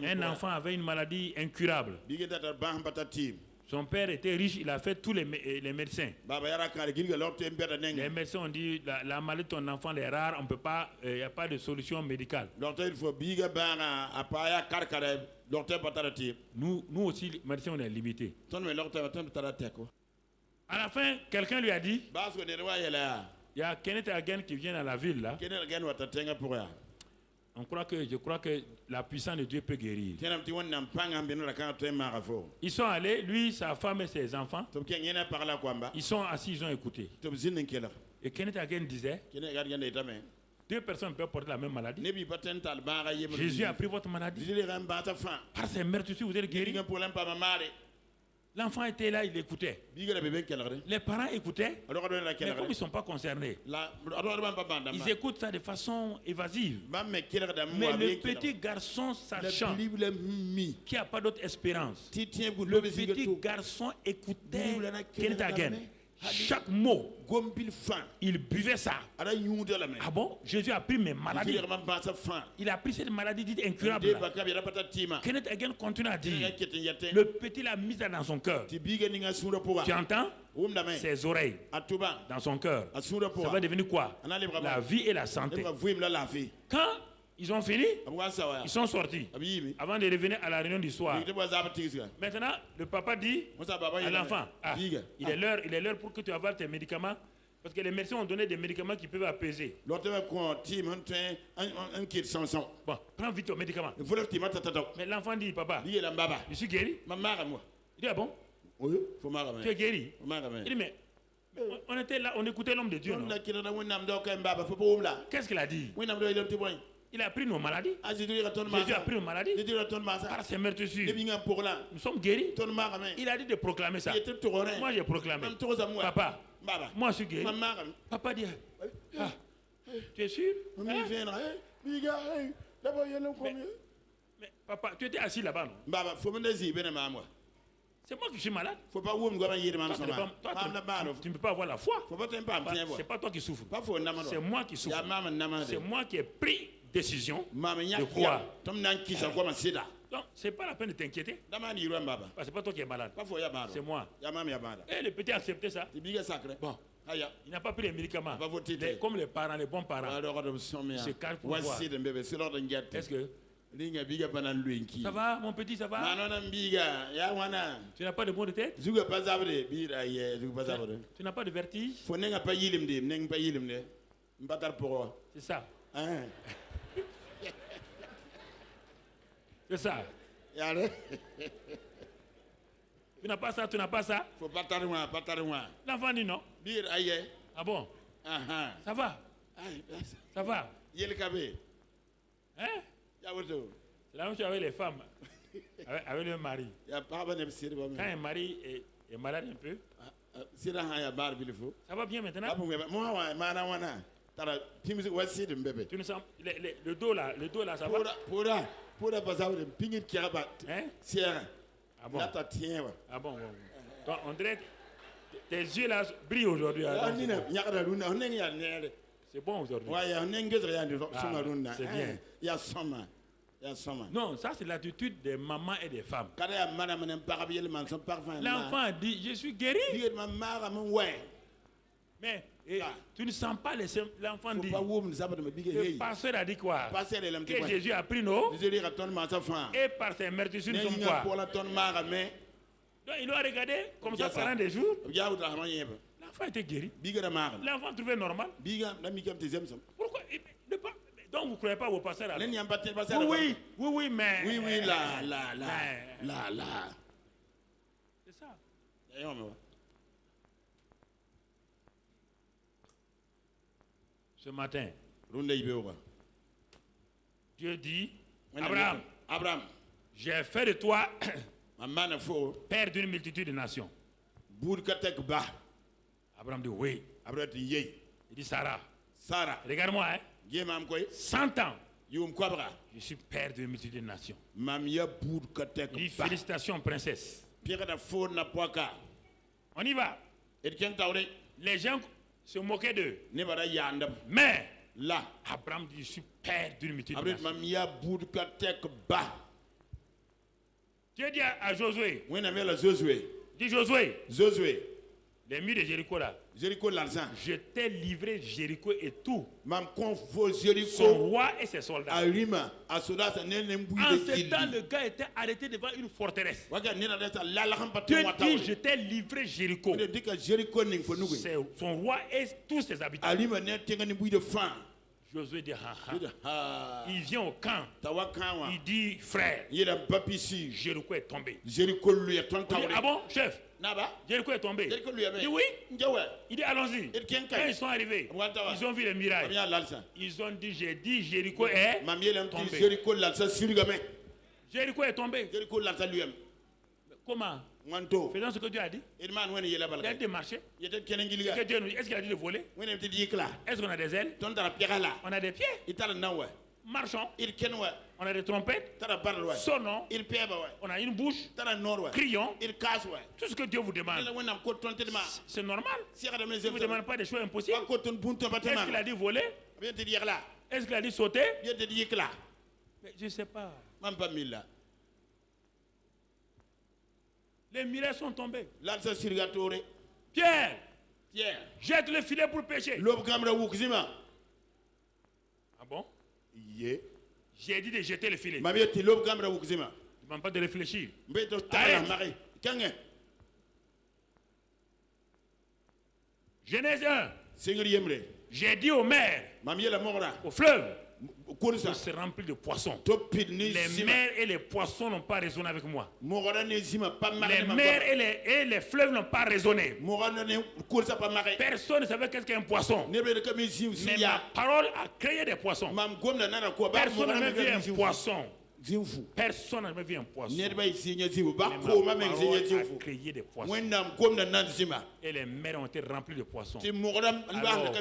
S1: un enfant avait une maladie incurable. Son père était riche, il a fait tous les médecins. Les médecins ont dit la maladie de ton enfant est rare, on peut pas, il n'y a pas de solution médicale. Nous aussi, les médecins, on est limités. À la fin, quelqu'un lui a dit, il y a Kenneth Hagin qui vient dans la ville là. Je crois que la puissance de Dieu peut guérir. Ils sont allés, lui, sa femme et ses enfants. Ils sont assis, ils ont écouté. Et Kenneth Hagin disait, deux personnes peuvent porter la même maladie. Jésus a pris votre maladie. Par ses meurtrissures, vous êtes guéris. L'enfant était là, il écoutait. Les parents écoutaient, mais comme ils ne sont pas concernés, ils écoutent ça de façon évasive. Mais le petit garçon, sachant qu'il n'y a pas d'autre espérance, le petit garçon écoutait Kenneth Hagin. Chaque mot, il buvait ça. Ah bon? Jésus a pris mes maladies. Il a pris cette maladie dite incurable. Kenneth Hagin continue à dire, le petit l'a mise dans son cœur. Tu entends? Ses oreilles dans son cœur. Ça va devenir quoi? La vie et la santé. Quand ils ont fini, ils sont sortis avant de revenir à la réunion du soir. Maintenant, le papa dit à l'enfant, il est l'heure pour que tu aies tes médicaments. Parce que les médecins ont donné des médicaments qui peuvent apaiser. Bon, prends vite ton médicament. Mais l'enfant dit, papa, je suis guéri. Il dit, ah bon? Tu es guéri? Il dit, mais on était là, on écoutait l'homme de Dieu. Qu'est-ce qu'il a dit? Il a pris nos maladies. Jésus a pris nos maladies. Par ses meurtrissures, nous sommes guéris. Il a dit de proclamer ça. Moi, j'ai proclamé. Papa, moi, je suis guéri. Papa dit, tu es sûr? Mais papa, tu étais assis là-bas, non? C'est moi qui suis malade. Toi, tu ne peux pas avoir la foi. C'est pas toi qui souffres. C'est moi qui souffre. C'est moi qui ai pris décision de croire. Donc, c'est pas la peine de t'inquiéter. C'est pas toi qui es malade. C'est moi. Et le petit a accepté ça. Bon. Il n'a pas pris les médicaments. Comme les parents, les bons parents. Il se calme pour voir. Est-ce que ça va, mon petit, ça va? Tu n'as pas de maux de tête? Tu n'as pas de vertige? C'est ça. C'est ça. Tu n'as pas ça, tu n'as pas ça? L'enfant dit non. Ah bon? Ça va? Ça va? Hein? C'est la même chose avec les femmes, avec le mari. Quand un mari est malade un peu, ça va bien maintenant. Tu ne sens le dos là, ça va. Hein? Ah bon? Ah bon. Donc on dirait tes yeux là brillent aujourd'hui. C'est bon aujourd'hui. C'est bien. Non, ça c'est l'attitude des mamans et des femmes. L'enfant a dit, je suis guéri. Mais tu ne sens pas l'enfant dit. Le pasteur a dit quoi? Que Jésus a pris nos. Et par ses meurtrissures, nous sommes quoi? Donc il doit regarder comme ça pendant des jours. L'enfant était guéri. L'enfant trouvé normal. Pourquoi? Donc vous ne croyez pas vos pasteurs alors? Oui, mais.
S3: Oui, là.
S1: C'est ça. Ce matin, Dieu dit, Abraham, j'ai fait de toi père d'une multitude de nations. Abraham dit oui. Il dit Sarah, regarde-moi, 100 ans, je suis père d'une multitude de nations. Il dit félicitations princesse. On y va. Les gens se moquaient d'eux. Mais là, Abraham dit, je suis père d'une multitude de nations. Dieu dit à Josué, dit Josué, les murs de Jéricho là, je t'ai livré Jéricho et tout. Son roi et ses soldats. En ce temps, le gars était arrêté devant une forteresse. Dieu dit, je t'ai livré Jéricho. Son roi et tous ses habitants. Josué dit, il vient au camp. Il dit, frère, Jéricho est tombé. Dit, ah bon, chef? Jéricho est tombé. Il dit oui. Il dit allons-y. Quand ils sont arrivés, ils ont vu les mirages. Ils ont dit, j'ai dit Jéricho est tombé. Jéricho est tombé. Comment? Faisons ce que Dieu a dit. Il a dit de marcher. Est-ce qu'il a dit de voler? Est-ce qu'on a des ailes? On a des pieds. Marchons. On a des trompettes. Sonnons. On a une bouche. Crions. Tout ce que Dieu vous demande. C'est normal. Il ne vous demande pas des choses impossibles. Est-ce qu'il a dit voler? Est-ce qu'il a dit sauter? Mais je ne sais pas. Les mirages sont tombés. Pierre, jette le filet pour pêcher. Ah bon? J'ai dit de jeter le filet. Il ne demande pas de réfléchir. Arrête. Genèse 1. J'ai dit aux mers, au fleuve, il se remplit de poissons. Les mers et les poissons n'ont pas raisonné avec moi. Les mers et les fleuves n'ont pas raisonné. Personne ne savait qu'est-ce qu'un poisson. Mais ma parole a créé des poissons. Personne n'a même vu un poisson. Personne n'a jamais vu un poisson. Mais ma parole a créé des poissons. Et les mers ont été remplies de poissons. Alors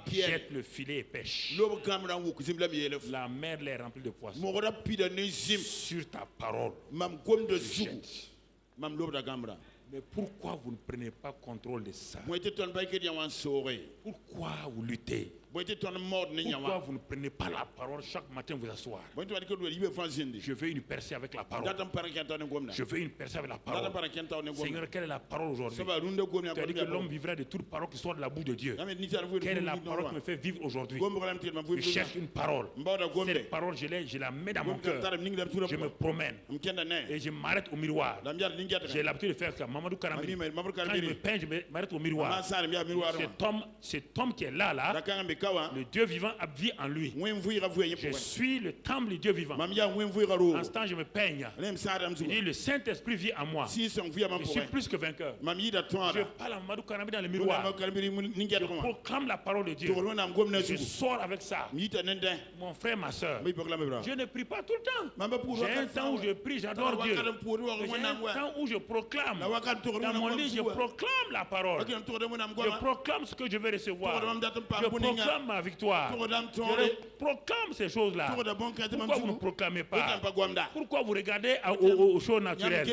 S1: Pierre jette le filet et pêche. La mer les remplie de poissons. Sur ta parole, je jette. Mais pourquoi vous ne prenez pas contrôle de ça? Pourquoi vous luttez? Pourquoi vous ne prenez pas la parole chaque matin vous asseoir? Je veux une percée avec la parole. Je veux une percée avec la parole. Seigneur, quelle est la parole aujourd'hui? Tu as dit que l'homme vivra de toute parole qui sort de la bouche de Dieu. Quelle est la parole qui me fait vivre aujourd'hui? Je cherche une parole. Cette parole, je la mets dans mon cœur. Je me promène et je m'arrête au miroir. J'ai l'habitude de faire ça. Mamadou Karambili. Quand je me peins, je m'arrête au miroir. Cet homme qui est là, Le Dieu vivant vit en lui. Je suis le temple du Dieu vivant. En ce temps, je me peigne. Je dis, le Saint-Esprit vit en moi. Je suis plus que vainqueur. Je parle à Mamadou Kanambi dans le miroir. Je proclame la parole de Dieu. Je sors avec ça. Mon frère, ma soeur. Je ne prie pas tout le temps. J'ai un temps où je prie, j'adore Dieu. J'ai un temps où je proclame. Dans mon lit, je proclame la parole. Je proclame ce que je vais recevoir. Je proclame ma victoire. Je proclame ces choses-là. Pourquoi vous ne proclamez pas? Pourquoi vous regardez aux choses naturelles?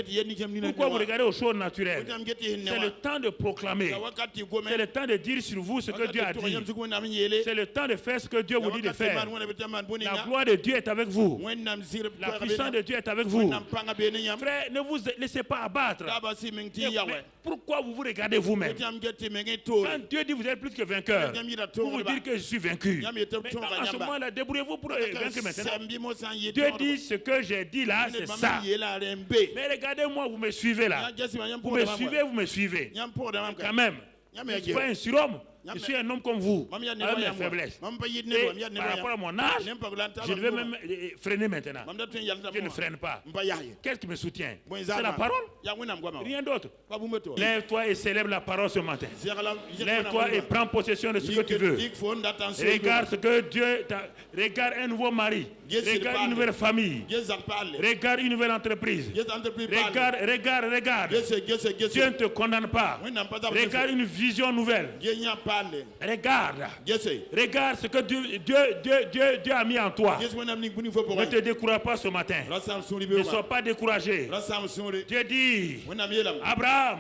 S1: Pourquoi vous regardez aux choses naturelles? C'est le temps de proclamer. C'est le temps de dire sur vous ce que Dieu a dit. C'est le temps de faire ce que Dieu vous dit de faire. La gloire de Dieu est avec vous. La puissance de Dieu est avec vous. Frère, ne vous laissez pas abattre. Mais pourquoi vous vous regardez vous-même? Quand Dieu dit vous êtes plus que vainqueur, vous vous dites que je suis vaincu. Mais en ce moment-là, débrouillez-vous pour vaincre maintenant. Dieu dit ce que j'ai dit là, c'est ça. Mais regardez-moi, vous me suivez là. Vous me suivez. Quand même. Je ne suis pas un surhomme. Je suis un homme comme vous, avec mes faiblesses. Et par rapport à mon âge, je devais même freiner maintenant. Je ne freine pas. Qu'est-ce qui me soutient? C'est la parole. Rien d'autre. Lève-toi et célèbre la parole ce matin. Lève-toi et prends possession de ce que tu veux. Regarde ce que Dieu t'a. Regarde un nouveau mari. Regarde une nouvelle famille. Regarde une nouvelle entreprise. Regarde. Dieu ne te condamne pas. Regarde une vision nouvelle. Regarde ce que Dieu a mis en toi. Ne te décourage pas ce matin. Ne sois pas découragé. Dieu dit, Abraham,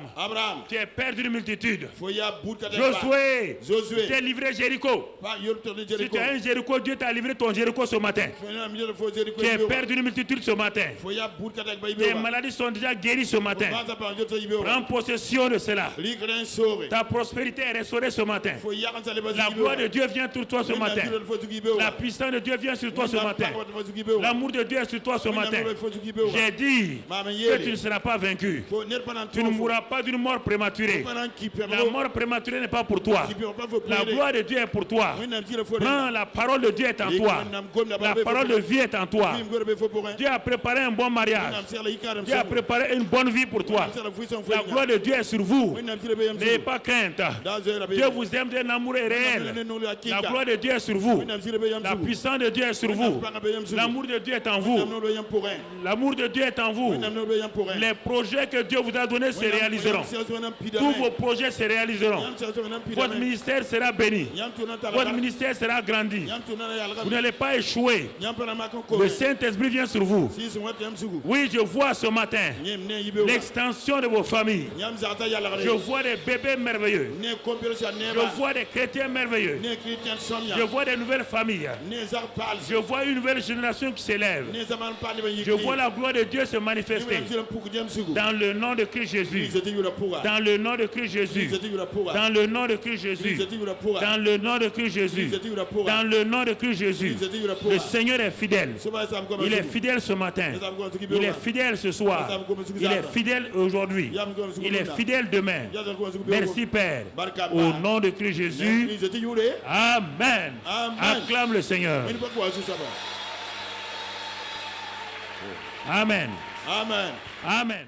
S1: tu es père d'une multitude. Josué, tu es livré Jéricho. Si tu es un Jéricho, Dieu t'a livré ton Jéricho ce matin. Tu es père d'une multitude ce matin. Tes maladies sont déjà guéries ce matin. Prends possession de cela. Ta prospérité est restaurée ce matin. La gloire de Dieu vient sur toi ce matin. La puissance de Dieu vient sur toi ce matin. L'amour de Dieu est sur toi ce matin. J'ai dit que tu ne seras pas vaincu. Tu ne mourras pas d'une mort prématurée. La mort prématurée n'est pas pour toi. La gloire de Dieu est pour toi. Prends, la parole de Dieu est en toi. La parole de vie est en toi. Dieu a préparé un bon mariage. Dieu a préparé une bonne vie pour toi. La gloire de Dieu est sur vous. N'ayez pas crainte. Dieu vous aime d'un amour réel. La gloire de Dieu est sur vous. La puissance de Dieu est sur vous. L'amour de Dieu est en vous. L'amour de Dieu est en vous. Les projets que Dieu vous a donnés se réaliseront. Tous vos projets se réaliseront. Votre ministère sera béni. Votre ministère sera grandi. Vous n'allez pas échouer. Le Saint-Esprit vient sur vous. Oui, je vois ce matin l'extension de vos familles. Je vois des bébés merveilleux. Je vois des chrétiens merveilleux. Je vois des nouvelles familles. Je vois une nouvelle génération qui s'élève. Je vois la gloire de Dieu se manifester. Dans le nom de Christ Jésus. Dans le nom de Christ Jésus. Dans le nom de Christ Jésus. Dans le nom de Christ Jésus. Dans le nom de Christ Jésus. Le Seigneur est fidèle. Il est fidèle ce matin. Il est fidèle ce soir. Il est fidèle aujourd'hui. Il est fidèle demain. Merci Père. Au nom de Christ Jésus. Amen. Acclame le Seigneur. Amen.
S3: Amen.
S1: Amen.